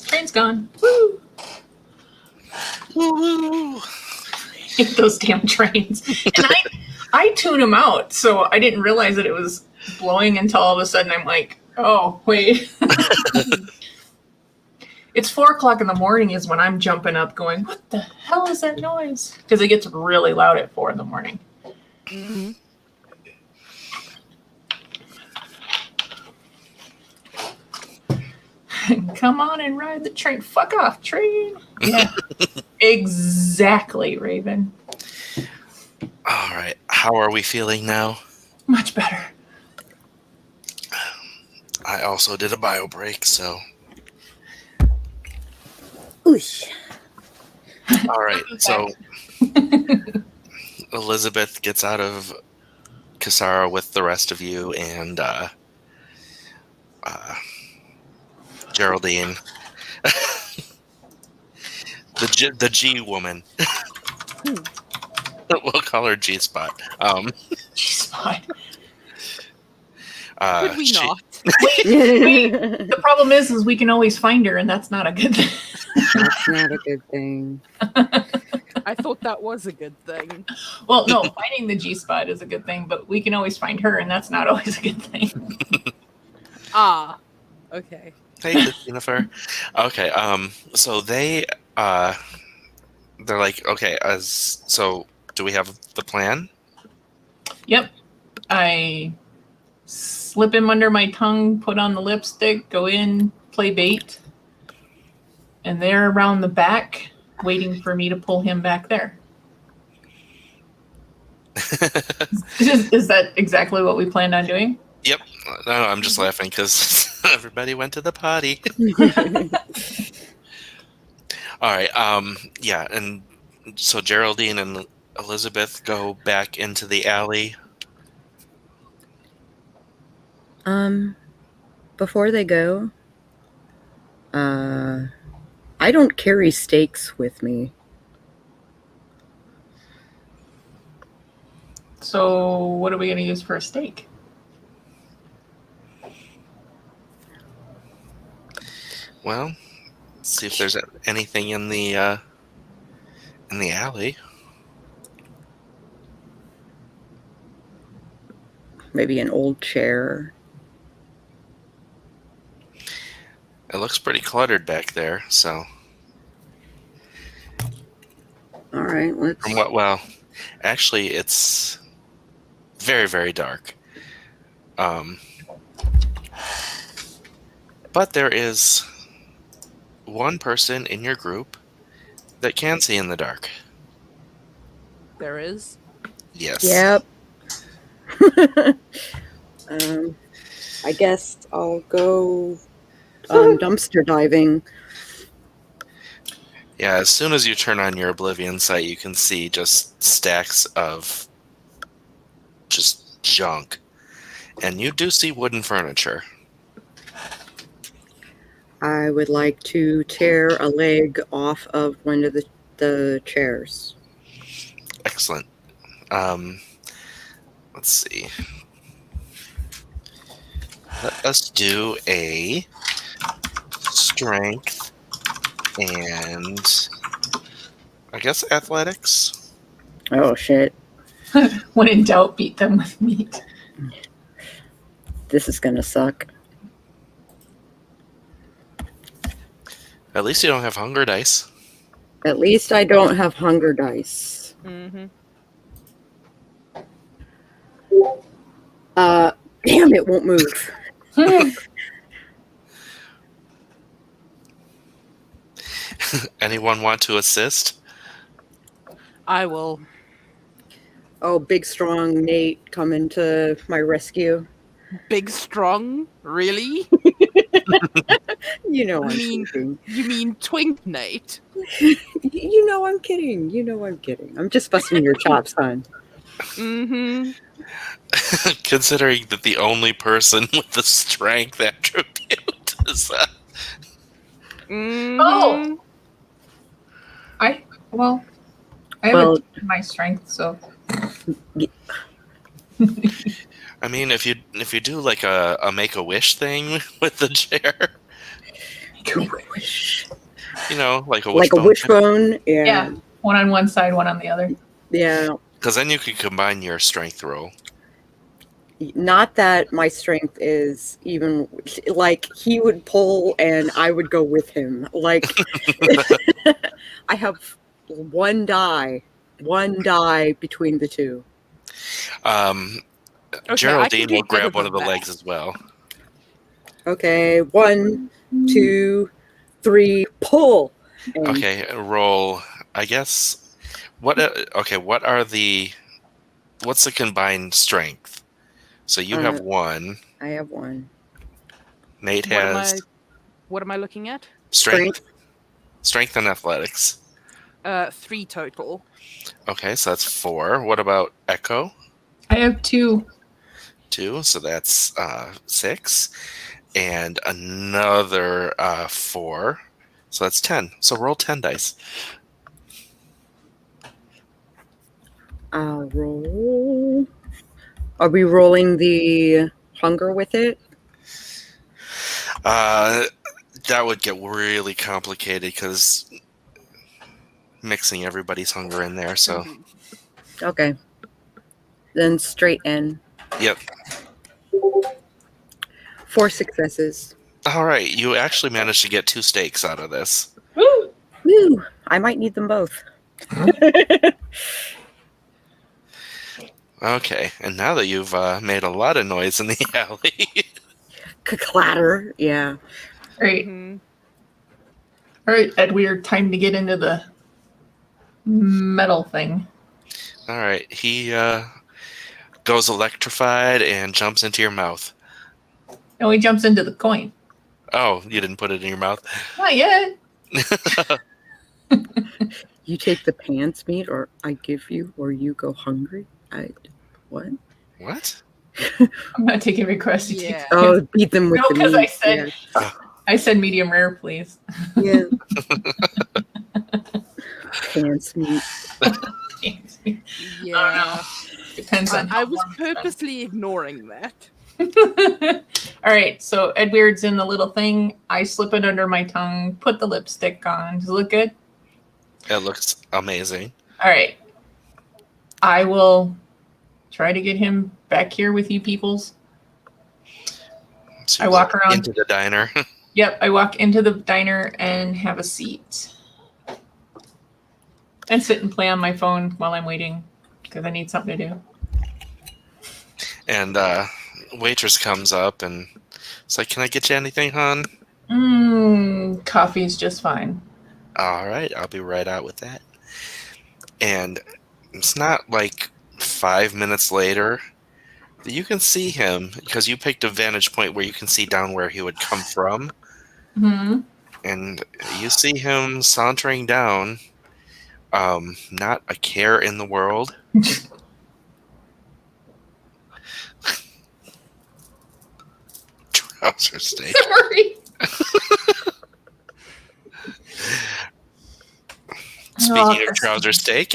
Train's gone. Woo! Woo! Hate those damn trains. And I tune them out, so I didn't realize that it was blowing until all of a sudden I'm like, oh, wait. It's 4:00 in the morning is when I'm jumping up going, what the hell is that noise? Because it gets really loud at 4 in the morning. Mm-hmm. Come on and ride the train. Fuck off, train. Yeah. Exactly, Raven. All right. How are we feeling now? Much better. I also did a bio break, so. Oosh. All right. So Elizabeth gets out of Kasara with the rest of you, and Geraldine, the G woman, We'll call her G Spot. G-spot. Could we not? The problem is we can always find her, and that's not a good thing. That's not a good thing. I thought that was a good thing. Well, no, finding the G-spot is a good thing, but we can always find her, and that's not always a good thing. Ah, okay. Hey, Jennifer. Okay, so they're like, okay, so do we have the plan? Yep. I slip him under my tongue, put on the lipstick, go in, play bait, and they're around the back waiting for me to pull him back there. Is that exactly what we planned on doing? Yep. No, I'm just laughing because everybody went to the potty. All right. Yeah, and so Geraldine and Elizabeth go back into the alley. Before they go, I don't carry stakes with me. So what are we going to use for a stake? Well, let's see if there's anything in the alley. Maybe an old chair. It looks pretty cluttered back there. So, All right, let's. from what? Well, actually, it's very, very dark. But there is one person in your group that can see in the dark. There is. Yes. Yep. I guess I'll go dumpster diving. Yeah, as soon as you turn on your Oblivion sight, you can see just stacks of just junk. And you do see wooden furniture. I would like to tear a leg off of one of the chairs. Excellent. Let's see. Let us do a strength and I guess athletics. Oh, shit. When in doubt, beat them with meat. This is going to suck. At least you don't have hunger dice. At least I don't have hunger dice. Mm-hmm. Damn, it won't move. Anyone want to assist? I will. Oh, big, strong Nate coming to my rescue. Big strong? Really? You know I'm mean- kidding. You mean Twink Nate? You know I'm kidding. You know I'm kidding. I'm just busting your chops, hon. Mm-hmm. Considering that the only person with the strength attribute is Mm-hmm. Oh! I have Well- my strength, so I mean, if you do like a Make-A-Wish thing with the chair, you know, like a Like a wishbone. wishbone. Yeah. yeah, one on one side, one on the other. Yeah. Because then you can combine your strength roll. Not that my strength is even like he would pull and I would go with him. Like I have one die between the two. Okay, Geraldine do will grab better one of the than legs that. as well. Okay, 1, 2, 3, pull. And Okay, roll. I guess. What are what's the combined strength? So you have 1. I have 1. Nate What am has What am I looking at? strength and athletics. 3 total. Okay, so that's 4. What about Echo? I have 2. 2, so that's 6, and another 4, so that's 10. So roll 10 dice. I'll roll. Are we rolling the hunger with it? That would get really complicated because mixing everybody's hunger in there. So, Okay. Then straight N. yep. 4 successes. All right, you actually managed to get 2 steaks out of this. Woo! Woo! I might need them both. Okay, and now that you've made a lot of noise in the alley, Clatter. Yeah. Great. Mhm. All right, Edward, time to get into the metal thing. all right, he goes electrified and jumps into your mouth. And he jumps into the coin. Oh, you didn't put it in your mouth? Not yet. You take the pants meat, or I give you, or you go hungry. What? What? I'm not taking requests. You take Yeah. Oh, beat them with No, the 'cause meat. I said- I said medium rare, please. Yeah. Pants meat. Yeah. Depends on. I how was warm it's been. purposely ignoring that. All right, so Edward's in the little thing. I slip it under my tongue, put the lipstick on. Does it look good? It looks amazing. All right. I will try to get him back here with you peoples. So I you walk go around. into the diner. Yep, I walk into the diner and have a seat. And sit and play on my phone while I'm waiting because I need something to do. And waitress comes up and it's like, "Can I get you anything, hon?" Coffee's just fine. All right, I'll be right out with that. And it's not like 5 minutes later that you can see him because you picked a vantage point where you can see down where he would come from. Hmm. And you see him sauntering down, not a care in the world. Trouser steak. Sorry. Speaking of trouser steak,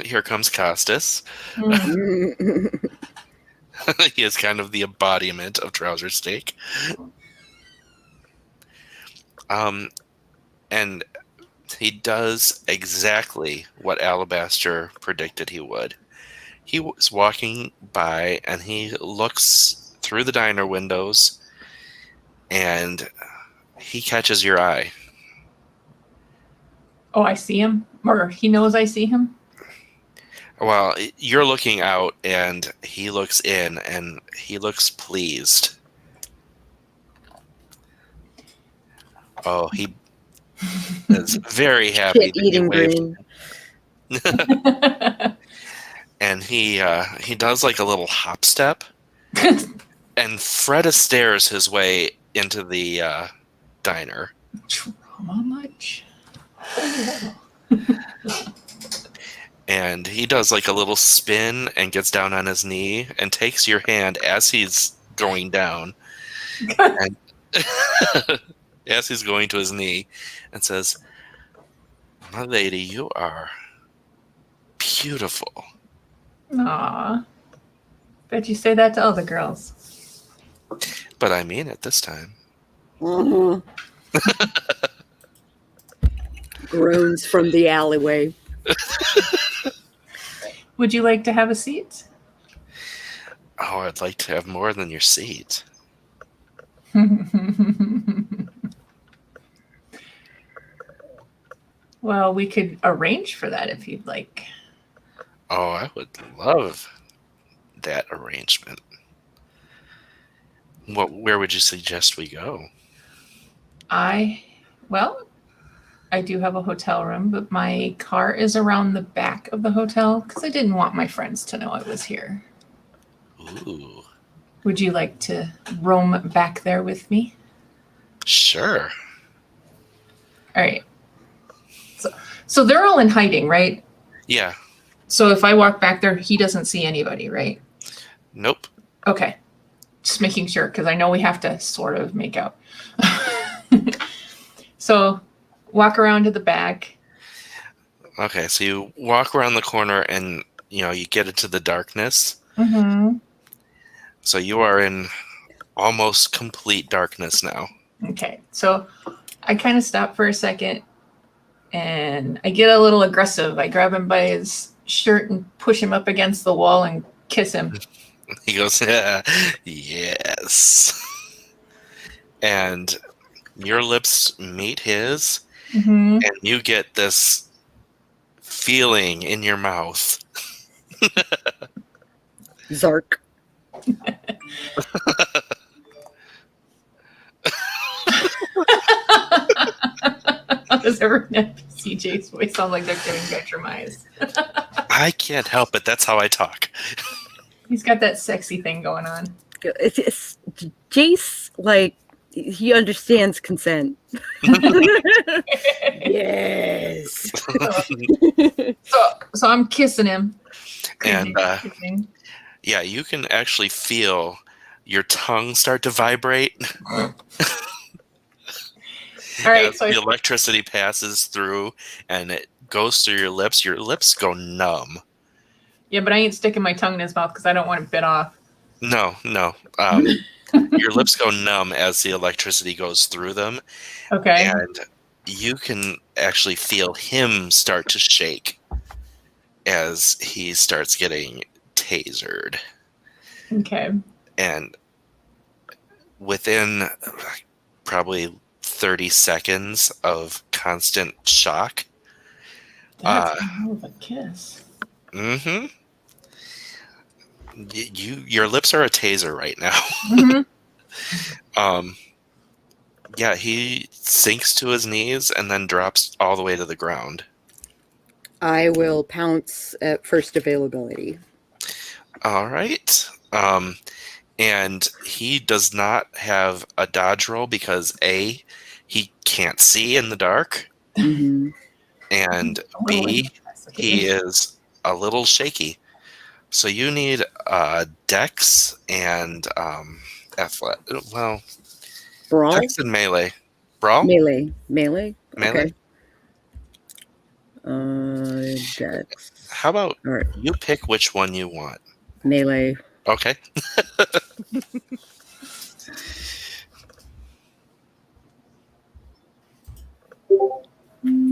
here comes Costas. Mm. He is kind of the embodiment of trouser steak. And he does exactly what Alabaster predicted he would. He was walking by and he looks through the diner windows and he catches your eye. Oh, I see him? Or he knows I see him? Well, you're looking out and he looks in and he looks pleased. Oh, he is very happy Kid that you eating waved. green. And he does like a little hop step, and Fred Astaire's his way into the diner. Trauma much? And he does like a little spin and gets down on his knee and takes your hand as he's going down. And as he's going to his knee and says, "My lady, you are beautiful." Aw. Bet you say that to other girls. But I mean it this time. Mhm. Groans from the alleyway. Would you like to have a seat? Oh, I'd like to have more than your seat. Well, we could arrange for that if you'd like. Oh, I would love that arrangement. Where would you suggest we go? I do have a hotel room, but my car is around the back of the hotel because I didn't want my friends to know I was here. Ooh, Would you like to roam back there with me? sure. All right. So they're all in hiding, right? Yeah. So if I walk back there, he doesn't see anybody, right? Nope. Okay. Just making sure because I know we have to sort of make out. So walk around to the back. Okay, so you walk around the corner and you get into the darkness. Mm-hmm. So you are in almost complete darkness now. Okay, so I kind of stop for a second and I get a little aggressive. I grab him by his shirt and push him up against the wall and kiss him. He goes, yeah, yes. And your lips meet his, Mm-hmm. and you get this feeling in your mouth. Zark. Does everyone see Jay's voice sound like they're getting patronized? I can't help it. That's how I talk. He's got that sexy thing going on. It's Jayce, like, he understands consent. Yes. So I'm kissing him. And Kissing. yeah, you can actually feel your tongue start to vibrate. All right, As so the electricity passes through and it goes through your lips go numb. yeah, but I ain't sticking my tongue in his mouth because I don't want it bit off. No. Your lips go numb as the electricity goes through them. Okay. And you can actually feel him start to shake as he starts getting tasered. Okay. And within probably 30 seconds of constant shock, That's a hell of a kiss. mm-hmm, your lips are a taser right now. Mm-hmm. Yeah, he sinks to his knees and then drops all the way to the ground. I will pounce at first availability. All right. And he does not have a dodge roll because A, he can't see in the dark, Mhm. and B, he is a little shaky. So you need Dex and Athletic. Well, Brawl? Dex and Melee. Brawl? Melee. Melee? Okay. Dex. How about All right. you pick which one you want? Melee. Okay.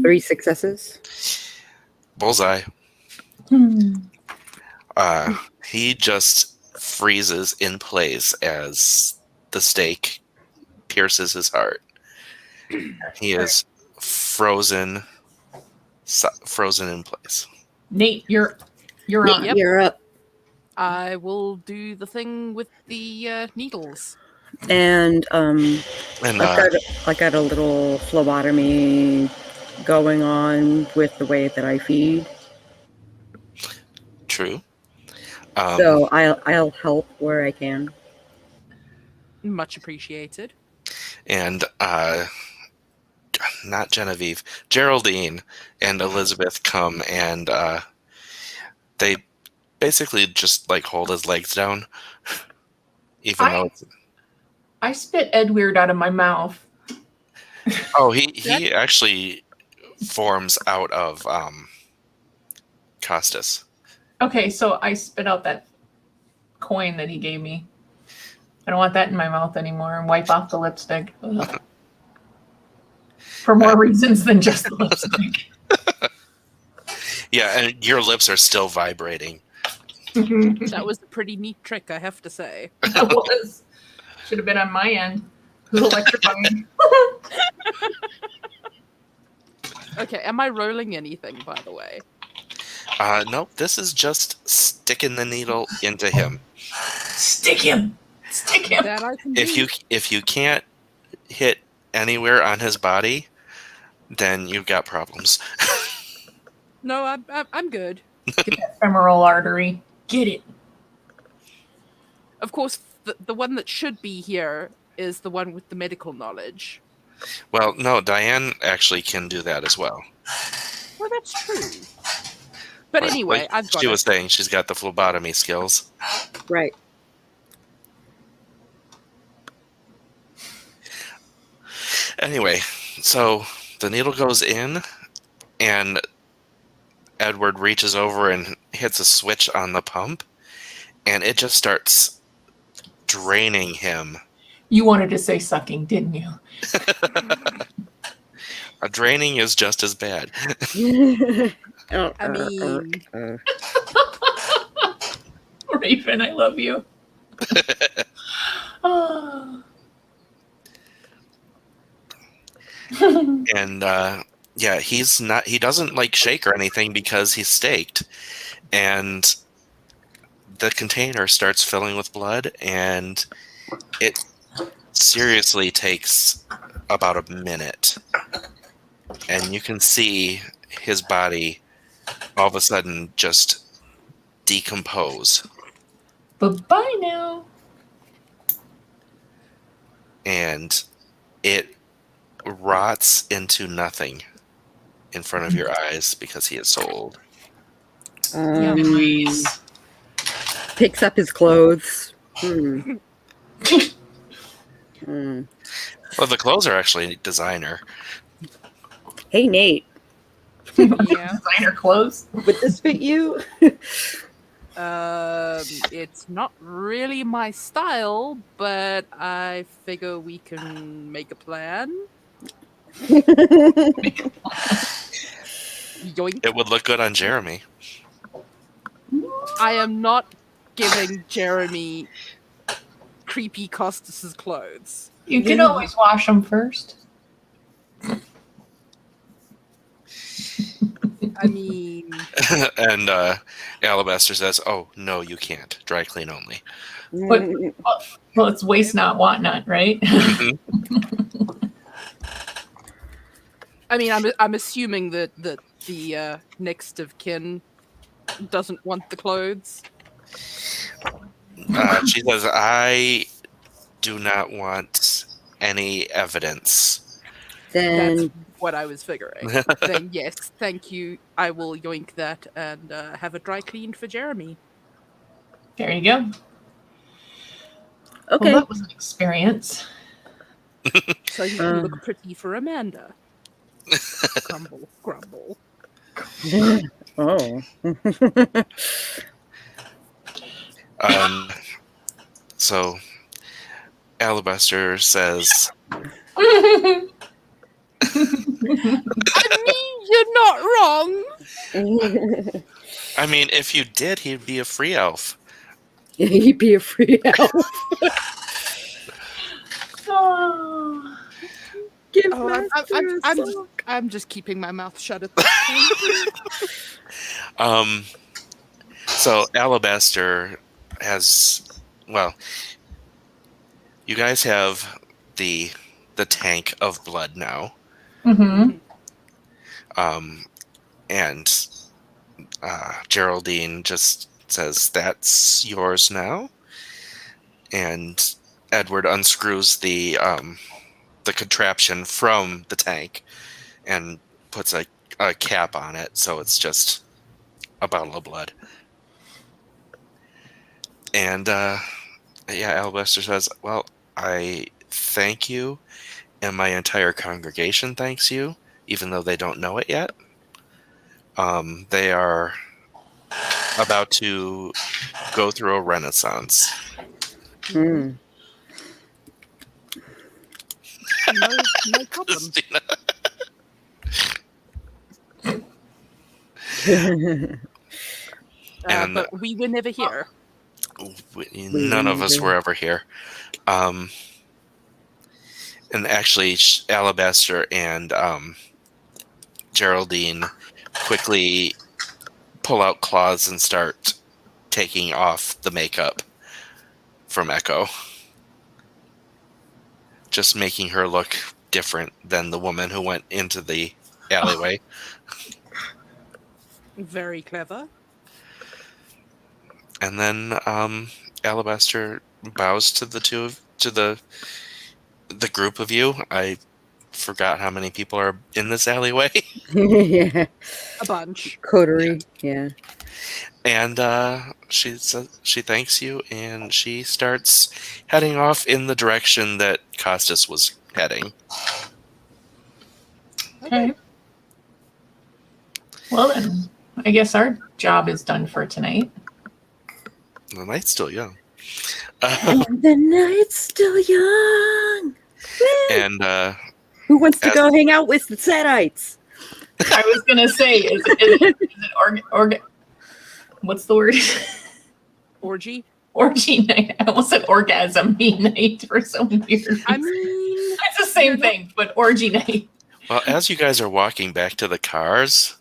3 successes. Bullseye. Hmm. He just freezes in place as the stake pierces his heart. He is frozen in place. Nate, you're on. Yep. You're up. I will do the thing with the needles. And And I got a little phlebotomy going on with the way that I feed. true. So I'll help where I can. Much appreciated. And not Genevieve, Geraldine and Elizabeth come and they basically just like hold his legs down, even though. I spit Edward out of my mouth. Oh, he actually forms out of Costas. Okay, so I spit out that coin that he gave me. I don't want that in my mouth anymore and wipe off the lipstick. Ugh. For more reasons than just the lipstick. Yeah, and your lips are still vibrating. That was a pretty neat trick, I have to say. That was. Should have been on my end. It was electrifying. Okay, am I rolling anything, by the way? Nope, this is just sticking the needle into him. Stick him. Stick him. That I can do. If you can't hit anywhere on his body, then you've got problems. No, I'm good. Get that femoral artery. Get it. Of course, the one that should be here is the one with the medical knowledge. Well, no, Diane actually can do that as well. Well, that's true. But anyway, like I've got she it. was saying she's got the phlebotomy skills. Right. Anyway, so the needle goes in, and Edward reaches over and hits a switch on the pump, and it just starts draining him. You wanted to say sucking, didn't you? Draining is just as bad. I mean, Raven, I love you. Oh. And yeah, he doesn't like shake or anything because he's staked, and the container starts filling with blood, and it seriously takes about a minute, and you can see his body all of a sudden just decompose, Bye-bye now. and it rots into nothing in front of your eyes because he is so old. Nice. Picks up his clothes. Well, the clothes are actually designer. Hey, Nate, yeah. Designer clothes. would this fit you? It's not really my style, but I figure we can make a plan. Yoink. It would look good on Jeremy. I am not giving Jeremy creepy Costas's clothes. You can always wash them first. I mean, And Alabaster says, "Oh no, you can't. Dry clean only." Well, it's waste not, want not, right? I mean, I'm assuming that the next of kin doesn't want the clothes. She says, "I do not want any evidence." That's Then what I was figuring. Then yes, thank you. I will yoink that and have a dry cleaned for Jeremy. There you go. okay. Well, that was an experience. So he can look pretty for Amanda. Grumble, grumble. Oh. So Alabaster says, I mean, you're not wrong. "I mean, if you did, he'd be a free elf." He'd be a free elf. Oh. Give Oh, Master a sock. I'm just keeping my mouth shut at this point. So Alabaster has, well, you guys have the tank of blood now, Mm-hmm. and Geraldine just says, "That's yours now," and Edward unscrews the contraption from the tank and puts a cap on it, so it's just a bottle of blood. And yeah, Alabaster says, "Well, I thank you, and my entire congregation thanks you, even though they don't know it yet. They are about to go through a renaissance." Hmm. No problem. Christina. And But we were never here. none of us were ever here. And actually, Alabaster and Geraldine quickly pull out claws and start taking off the makeup from Echo, just making her look different than the woman who went into the alleyway. Very clever. And then Alabaster bows to the group of you. I forgot how many people are in this alleyway. Yeah. A bunch. Coterie. Yeah. And she thanks you, and she starts heading off in the direction that Costas was heading. Okay. Well then, I guess our job is done for tonight. The night's still young. And the night's still young. Woo! And Who wants to as- go hang out with the Setites? I was gonna say, is it what's the word? Orgy? Orgy night. I almost said orgasm night for some weird reason. I mean, It's the same thing, but orgy night. well, as you guys are walking back to the cars,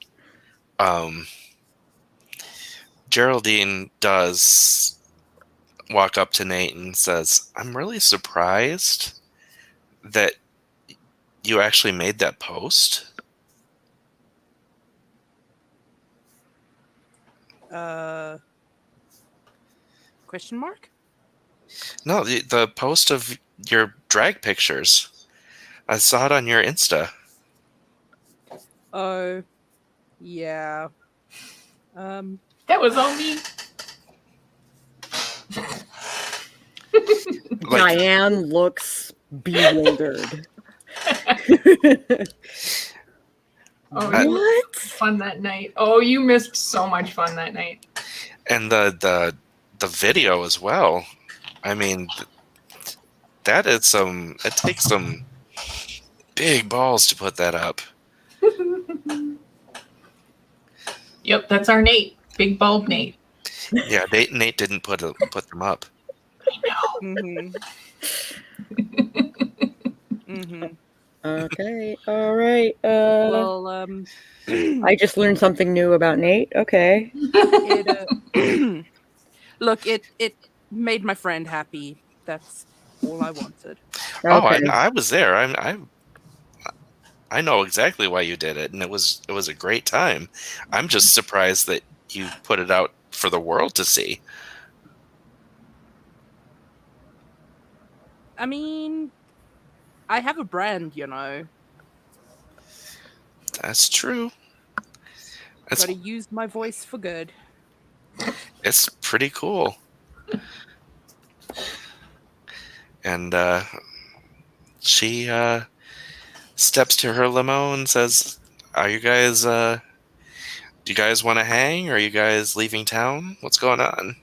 Geraldine does walk up to Nate and says, "I'm really surprised that you actually made that post." question mark? No, the post of your drag pictures. I saw it on your Insta. Oh, yeah. That was all me. Like, Diane looks bewildered. Oh, I- you What? missed fun that night. Oh, you missed so much fun that night. and the video as well. I mean, that is some. It takes some big balls to put that up. Yep, that's our Nate. Big bulb Nate. Yeah, Nate didn't put them up. I know. Mm-hmm. Okay, all right. Well, I just learned something new about Nate. Okay. look, it made my friend happy. That's all I wanted. Oh, Okay. I was there. I know exactly why you did it, and it was a great time. I'm just surprised that you put it out for the world to see. I mean, I have a brand, you know. That's true. Gotta use my voice for good. It's pretty cool. And she steps to her limo and says, "Are you guys? Do you guys want to hang? Or are you guys leaving town? What's going on?"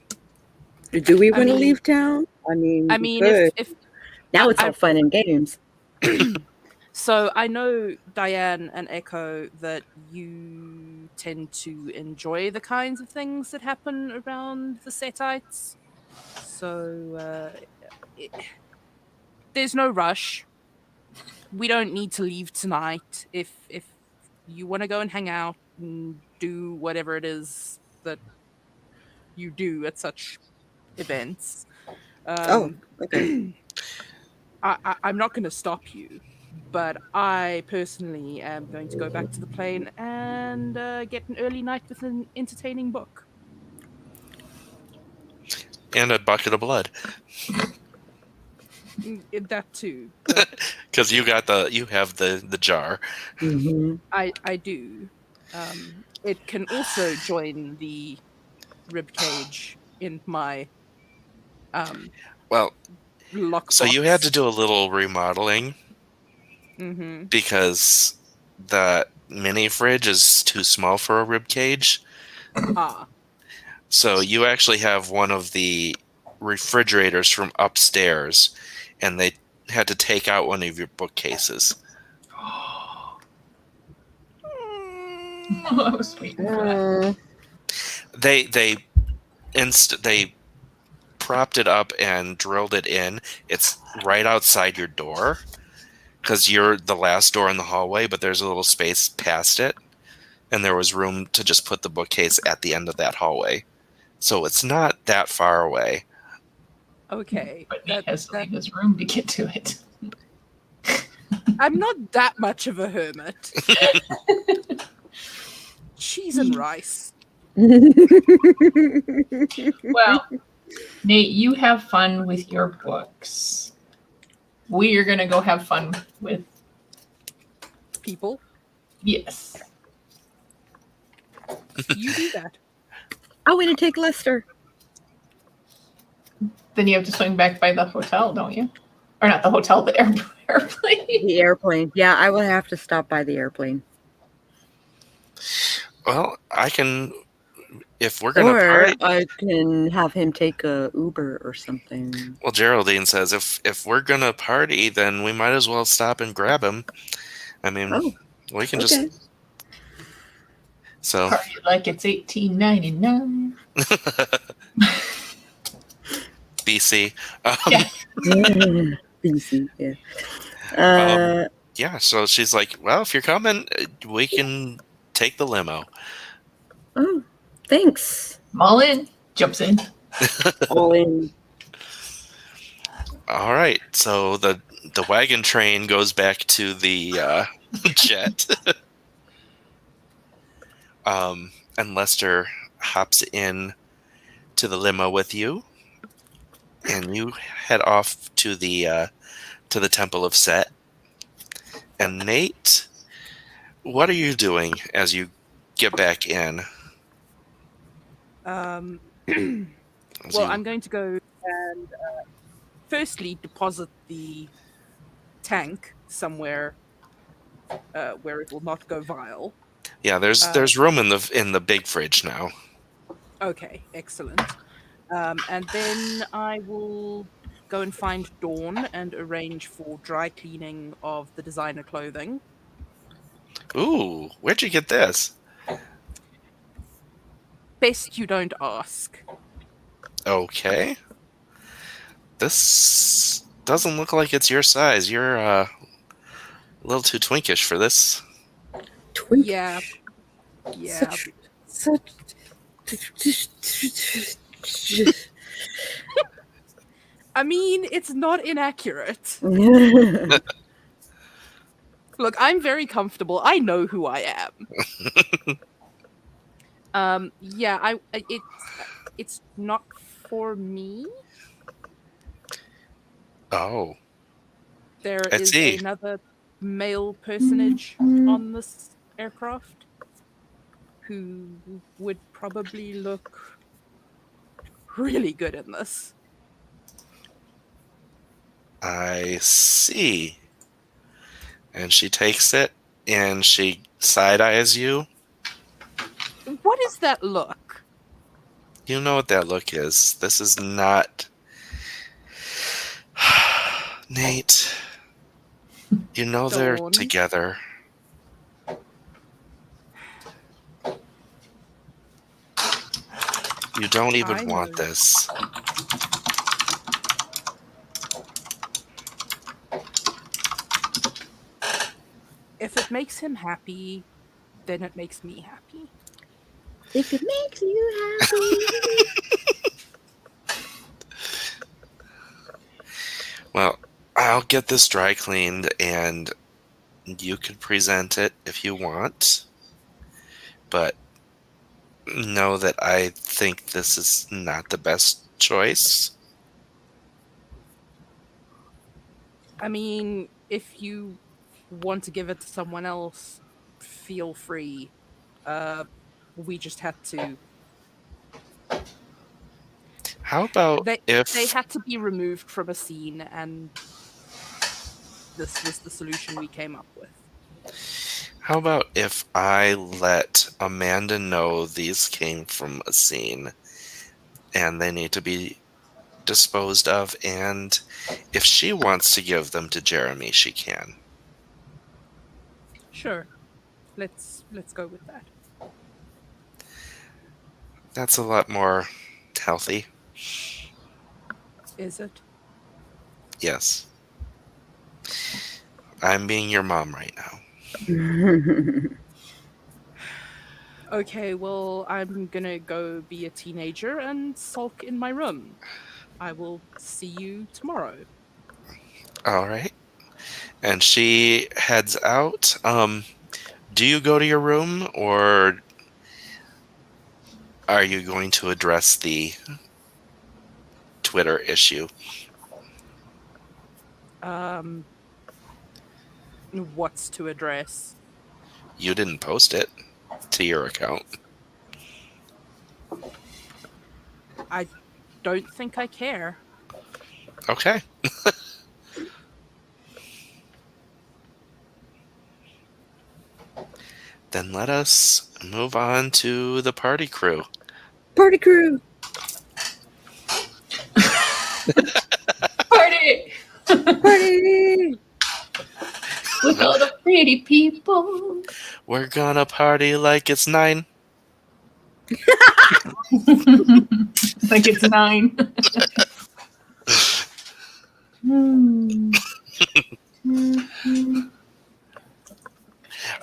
Do we I want to mean- leave town? I mean, I we mean, could. if Now it's I- all fun and games. so, I know Diane and Echo that you tend to enjoy the kinds of things that happen around the Setites. So, there's no rush. We don't need to leave tonight. If you want to go and hang out and do whatever it is that you do at such events, Okay. I'm not going to stop you. But I personally am going to go back to the plane and get an early night with an entertaining book. And a bucket of blood, That too. But because you have the jar. Mhm. I do. It can also join the rib cage in my Well, lockbox. so you had to do a little remodeling Mm-hmm. because the mini fridge is too small for a rib cage. Ah. So you actually have one of the refrigerators from upstairs, and they had to take out one of your bookcases. I was waiting for that. They propped it up and drilled it in. It's right outside your door because you're the last door in the hallway, but there's a little space past it, and there was room to just put the bookcase at the end of that hallway. So it's not that far away. Okay. But Nate has to leave his room to get to it. I'm not that much of a hermit. Cheese and rice. Well, Nate, you have fun with your books. We are going to go have fun with, People, yes. you do that. I want to take Lester. Then you have to swing back by the hotel, don't you? Or not the hotel, the airplane. The airplane. Yeah, I will have to stop by the airplane. Well, I can. If we're gonna Or party, I can have him take a Uber or something. well, Geraldine says if we're gonna party, then we might as well stop and grab him. I mean, Oh, we can okay. just. So, Party like it's 1899. BC. Yeah. BC, yeah. Yeah. So she's like, "Well, if you're coming, we can take the limo." Oh, thanks. All in. Jumps in. All in. All right. So the wagon train goes back to the jet. And Lester hops in to the limo with you, and you head off to the Temple of Set. And Nate, what are you doing as you get back in? Well, As you- I'm going to go and firstly deposit the tank somewhere where it will not go vile. yeah, there's room in the big fridge now. Okay, excellent. And then I will go and find Dawn and arrange for dry cleaning of the designer clothing. Ooh, where'd you get this? Best you don't ask. Okay. This doesn't look like it's your size. You're a little too twinkish for this. Twink. Yeah. Yeah. Such. I mean, it's not inaccurate. Look, I'm very comfortable. I know who I am. Yeah, it's not for me. Oh, There I is see. another male personage on this aircraft who would probably look really good in this. I see. And she takes it and she side eyes you. What is that look? You know what that look is. This is not. Nate, you know they're Dawn. together. You don't I even want know. this. If it makes him happy, then it makes me happy. If it makes you happy. Well, I'll get this dry cleaned and you could present it if you want. But know that I think this is not the best choice. I mean, if you want to give it to someone else, feel free. We just had to. How about They if had to be removed from a scene, and this was the solution we came up with. I let Amanda know these came from a scene and they need to be disposed of, and if she wants to give them to Jeremy, she can. Sure, let's go with that. That's a lot more healthy. Is it? Yes. I'm being your mom right now. Okay, well, I'm gonna go be a teenager and sulk in my room. I will see you tomorrow. All right. And she heads out. Do you go to your room, or are you going to address the Twitter issue? What's to address? You didn't post it to your account. I don't think I care. Okay. Then let us move on to the party crew. Party crew. Party Party. with all the pretty people. We're gonna party like it's 9. Like it's 9.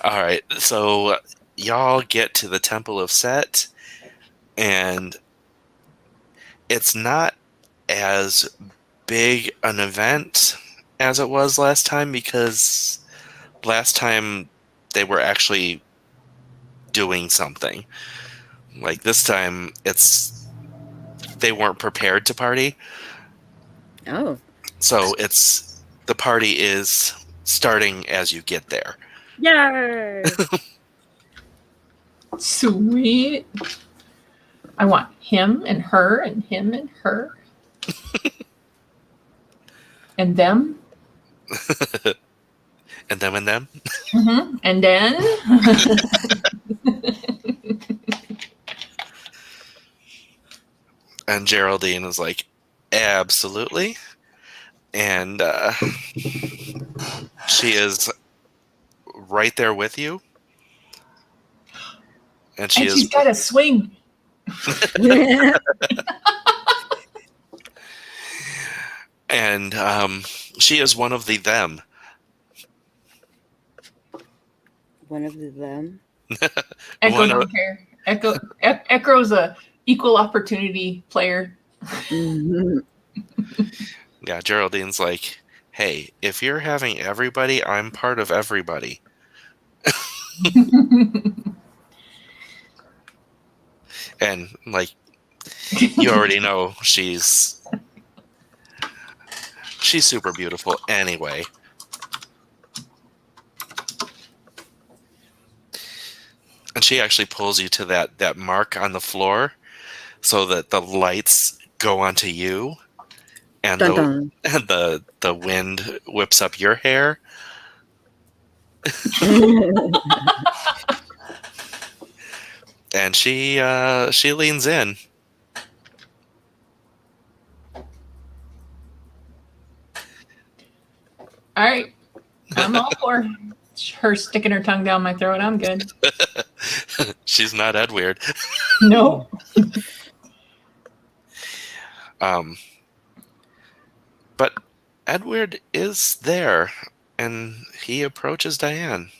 All right, so y'all get to the Temple of Set, and it's not as big an event as it was last time, because last time they were actually doing something. Like this time, they weren't prepared to party, Oh. so the party is starting as you get there. Yay. Sweet. I want him and her and him and her. And them. And them and them. Mm-hmm. And then. And Geraldine is like, absolutely. And she is right there with you. And She's got a swing. And she is one of the them. One of them. Echo One don't of- care. Echo's a equal opportunity player. Mhm. Yeah, Geraldine's like, hey, if you're having everybody, I'm part of everybody. And like, you already know she's super beautiful anyway. And she actually pulls you to that mark on the floor so that the lights go onto you, and Dun, dun. the wind whips up your hair. And she leans in. All right. I'm all for her sticking her tongue down my throat. I'm good. She's not Edward. No. But Edward is there, and he approaches Diane.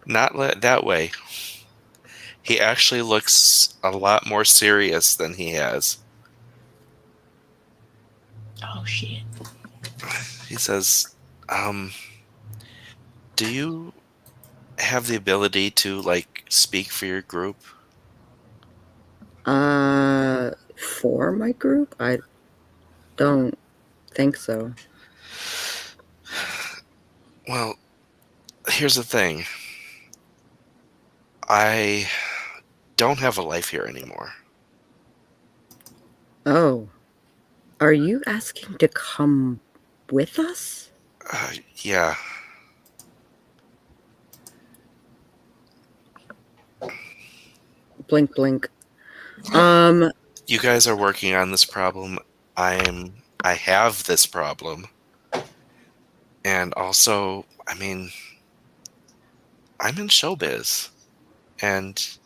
Not that way. He actually looks a lot more serious than he has. Oh, shit. He says, do you have the ability to, like, speak for your group? For my group? I don't think so. Well, here's the thing. I don't have a life here anymore. Oh. Are you asking to come with us? Yeah. Blink, blink. You guys are working on this problem. I have this problem. And also, I mean, I'm in showbiz. And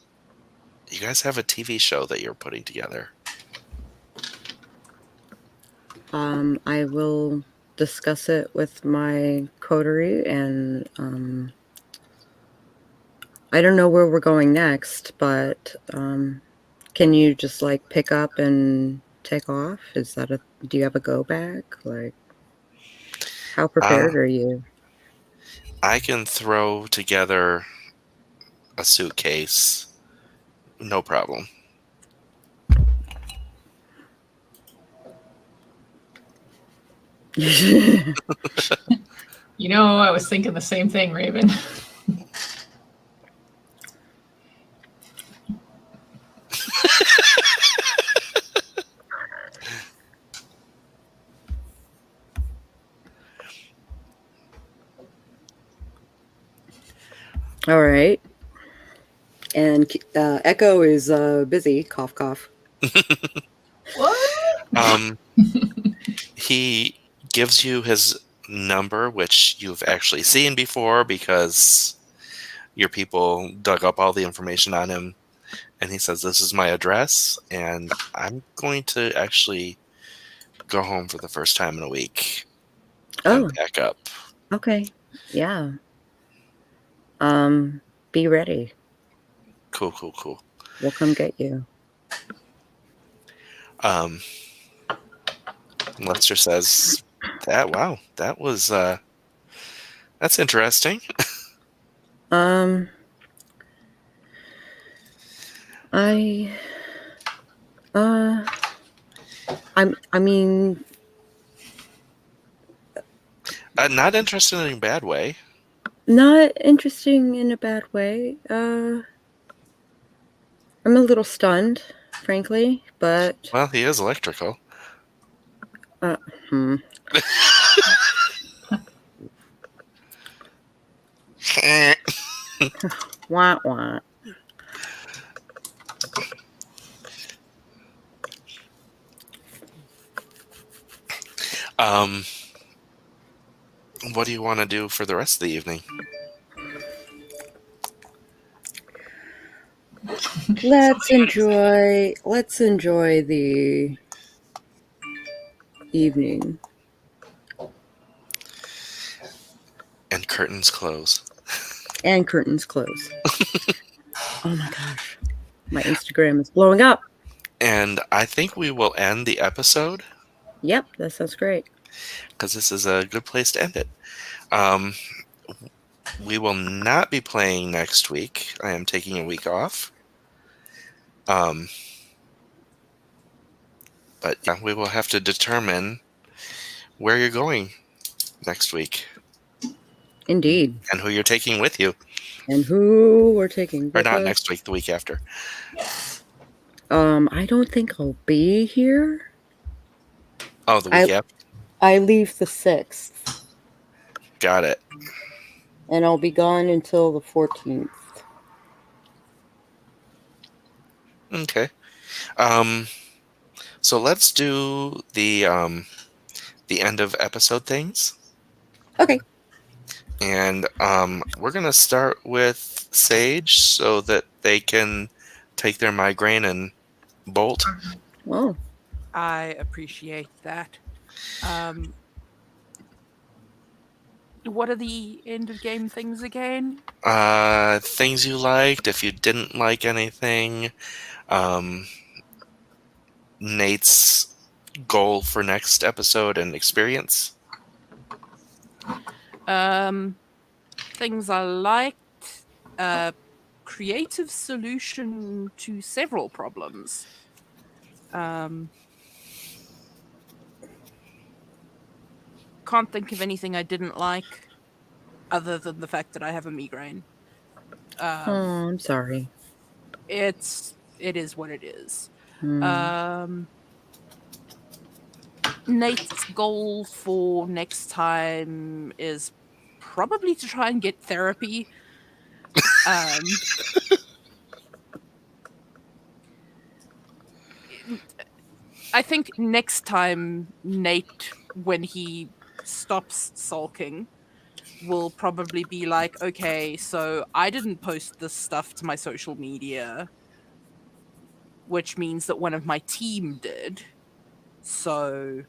you guys have a TV show that you're putting together. I will discuss it with my coterie, and I don't know where we're going next, but can you just like pick up and take off? Do you have a go bag? Like, how prepared are you? I can throw together a suitcase. No problem. You know, I was thinking the same thing, Raven. All right. And Echo is busy. Cough, cough. What? He gives you his number, which you've actually seen before because your people dug up all the information on him. And he says, "This is my address, and I'm going to actually go home for the first time in a week Oh, and pack up." okay. Yeah. Be ready. Cool, cool, cool. We'll come get you. Lester says, wow, that was that's interesting. I mean, Not interested in a bad way. not interesting in a bad way. I'm a little stunned, frankly, but Well, he is electrical. Wah wah. What do you want to do for the rest of the evening? Let's enjoy the evening. And curtains close. And curtains close. Oh my gosh. My Instagram is blowing up. And I think we will end the episode Yep, that sounds great. because this is a good place to end it. We will not be playing next week. I am taking a week off. But yeah, we will have to determine where you're going next week Indeed. and who you're taking with you. And who we're taking Or with not us. next week, the week after. I don't think I'll be here. Oh, the week after. I leave the 6th. Got it. And I'll be gone until the 14th. Okay. So let's do the end of episode things. Okay. And we're gonna start with Sage so that they can take their migraine and bolt. Oh. I appreciate that. What are the end of game things again? Things you liked, if you didn't like anything. Nate's goal for next episode and experience. Things I liked. Creative solution to several problems. Can't think of anything I didn't like, other than the fact that I have a migraine. I'm sorry. It is what it is. Nate's goal for next time is probably to try and get therapy. I think next time Nate, when he stops sulking, will probably be like, okay, so I didn't post this stuff to my social media, which means that one of my team did. So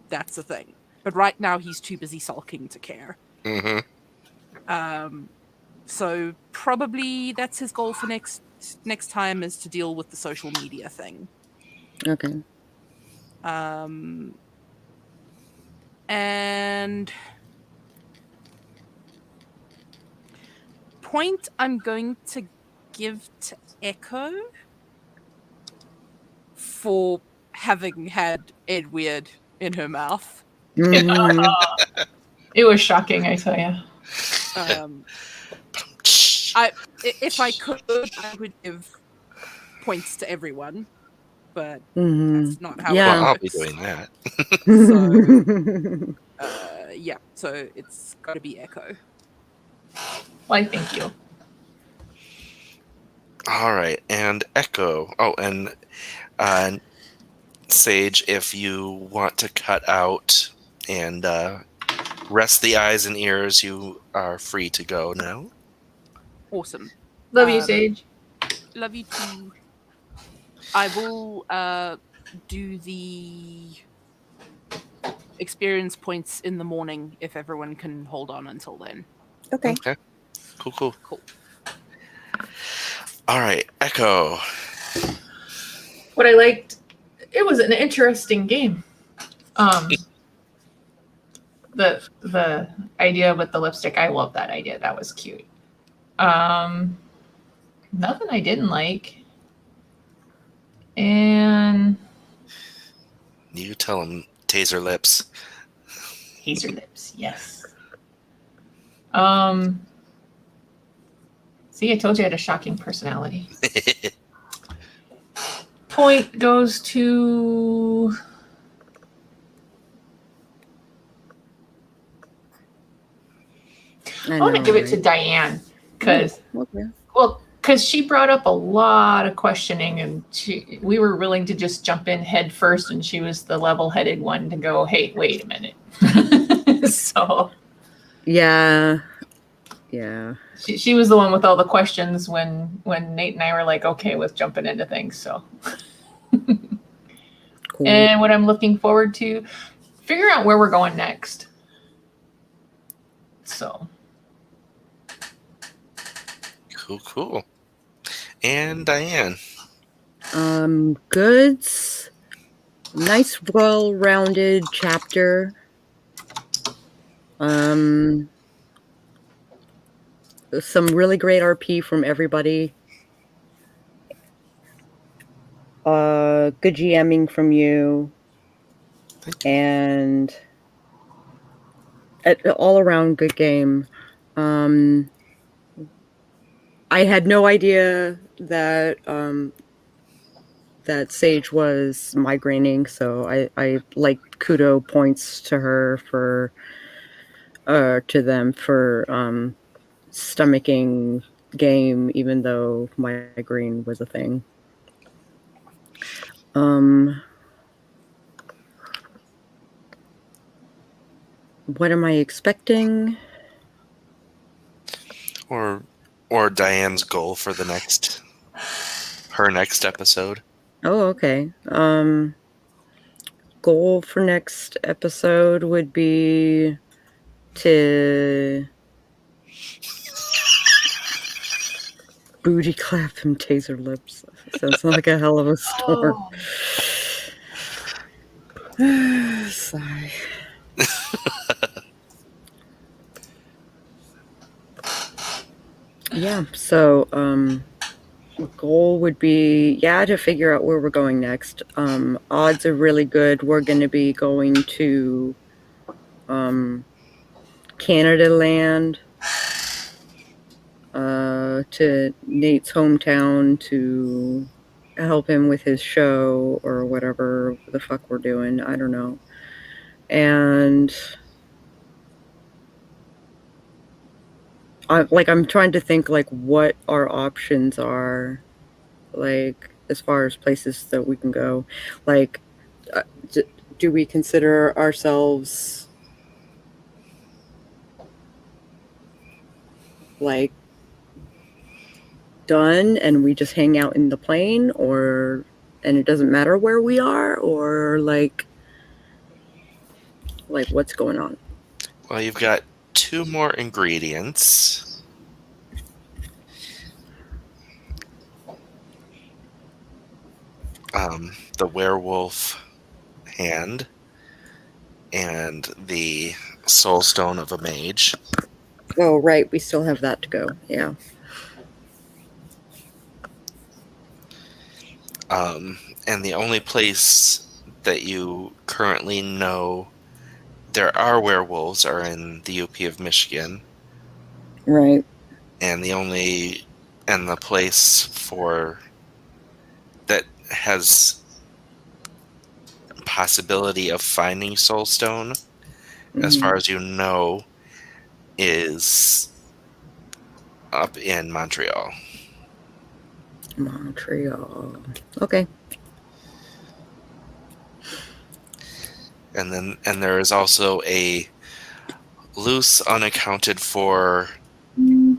that's a thing. But right now he's too busy sulking to care. Mm-hmm. So probably that's his goal for next time, is to deal with the social media thing. Okay. And point I'm going to give to Echo for having had Edward in her mouth. Mhm. It was shocking, I tell you. If I could, I would give points to everyone, but that's not how Well, it I'll works. be doing that. So, yeah, so it's got to be Echo. Why, thank you. All right, and Echo. Oh, and Sage, if you want to cut out and rest the eyes and ears, you are free to go now. Awesome. Love you, Sage. Love you too. I will do the experience points in the morning if everyone can hold on until then. Okay. Okay. Cool. Cool. All right, Echo. What I liked, it was an interesting game. The idea with the lipstick, I love that idea. That was cute. Nothing I didn't like. And You tell him taser lips. taser lips, yes. See, I told you I had a shocking personality. Point goes to I want to give it to Diane because she brought up a lot of questioning, and we were willing to just jump in head first, and she was the level-headed one to go, hey, wait a minute. So yeah. She was the one with all the questions when Nate and I were like, okay with jumping into things. So Cool. And what I'm looking forward to, figure out where we're going next. So Cool. And Diane. Goods. Nice, well-rounded chapter. Some really great RP from everybody. Good GMing from you. And all around good game. I had no idea that that Sage was migraining, so I like kudo points to her for to them for stomaching game, even though migraine was a thing. What am I expecting? Or Diane's goal for her next episode. Oh, okay. Goal for next episode would be to booty clap and taser lips. Sounds like a hell of a storm. Sigh. Yeah, so goal would be to figure out where we're going next. Odds are really good. We're going to be going to Canada land, to Nate's hometown to help him with his show or whatever the fuck we're doing. I don't know. And I'm trying to think like what our options are, like as far as places that we can go. Like, do we consider ourselves like done and we just hang out in the plane, and it doesn't matter where we are, or like what's going on? Well, you've got 2 more ingredients. The werewolf hand and the soul stone of a mage. Oh, right. We still have that to go. Yeah. And the only place that you currently know there are werewolves are in the UP of Michigan. Right. And the place for that has possibility of finding soulstone, as far as you know, is up in Montreal. Montreal. Okay. And there is also a loose, unaccounted for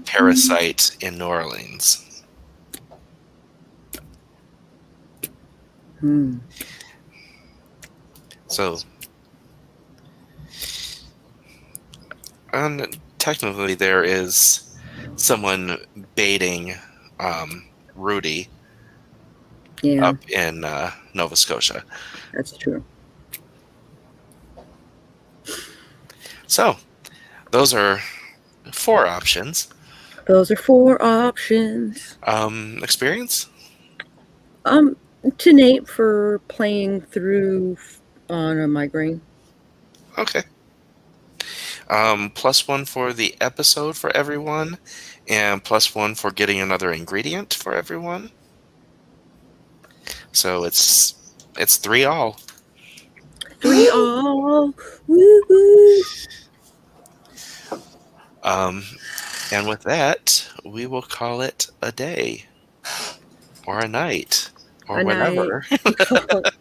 parasite in New Orleans. So, technically, there is someone baiting Rudy Yeah, up in Nova Scotia. that's true. So, those are 4 options. Those are 4 options. Experience? To Nate for playing through on a migraine. Okay. +1 for the episode for everyone, and +1 for getting another ingredient for everyone. So it's 3 all. 3 all. Woo woo. And with that, we will call it a day, or a night, or A whatever. night.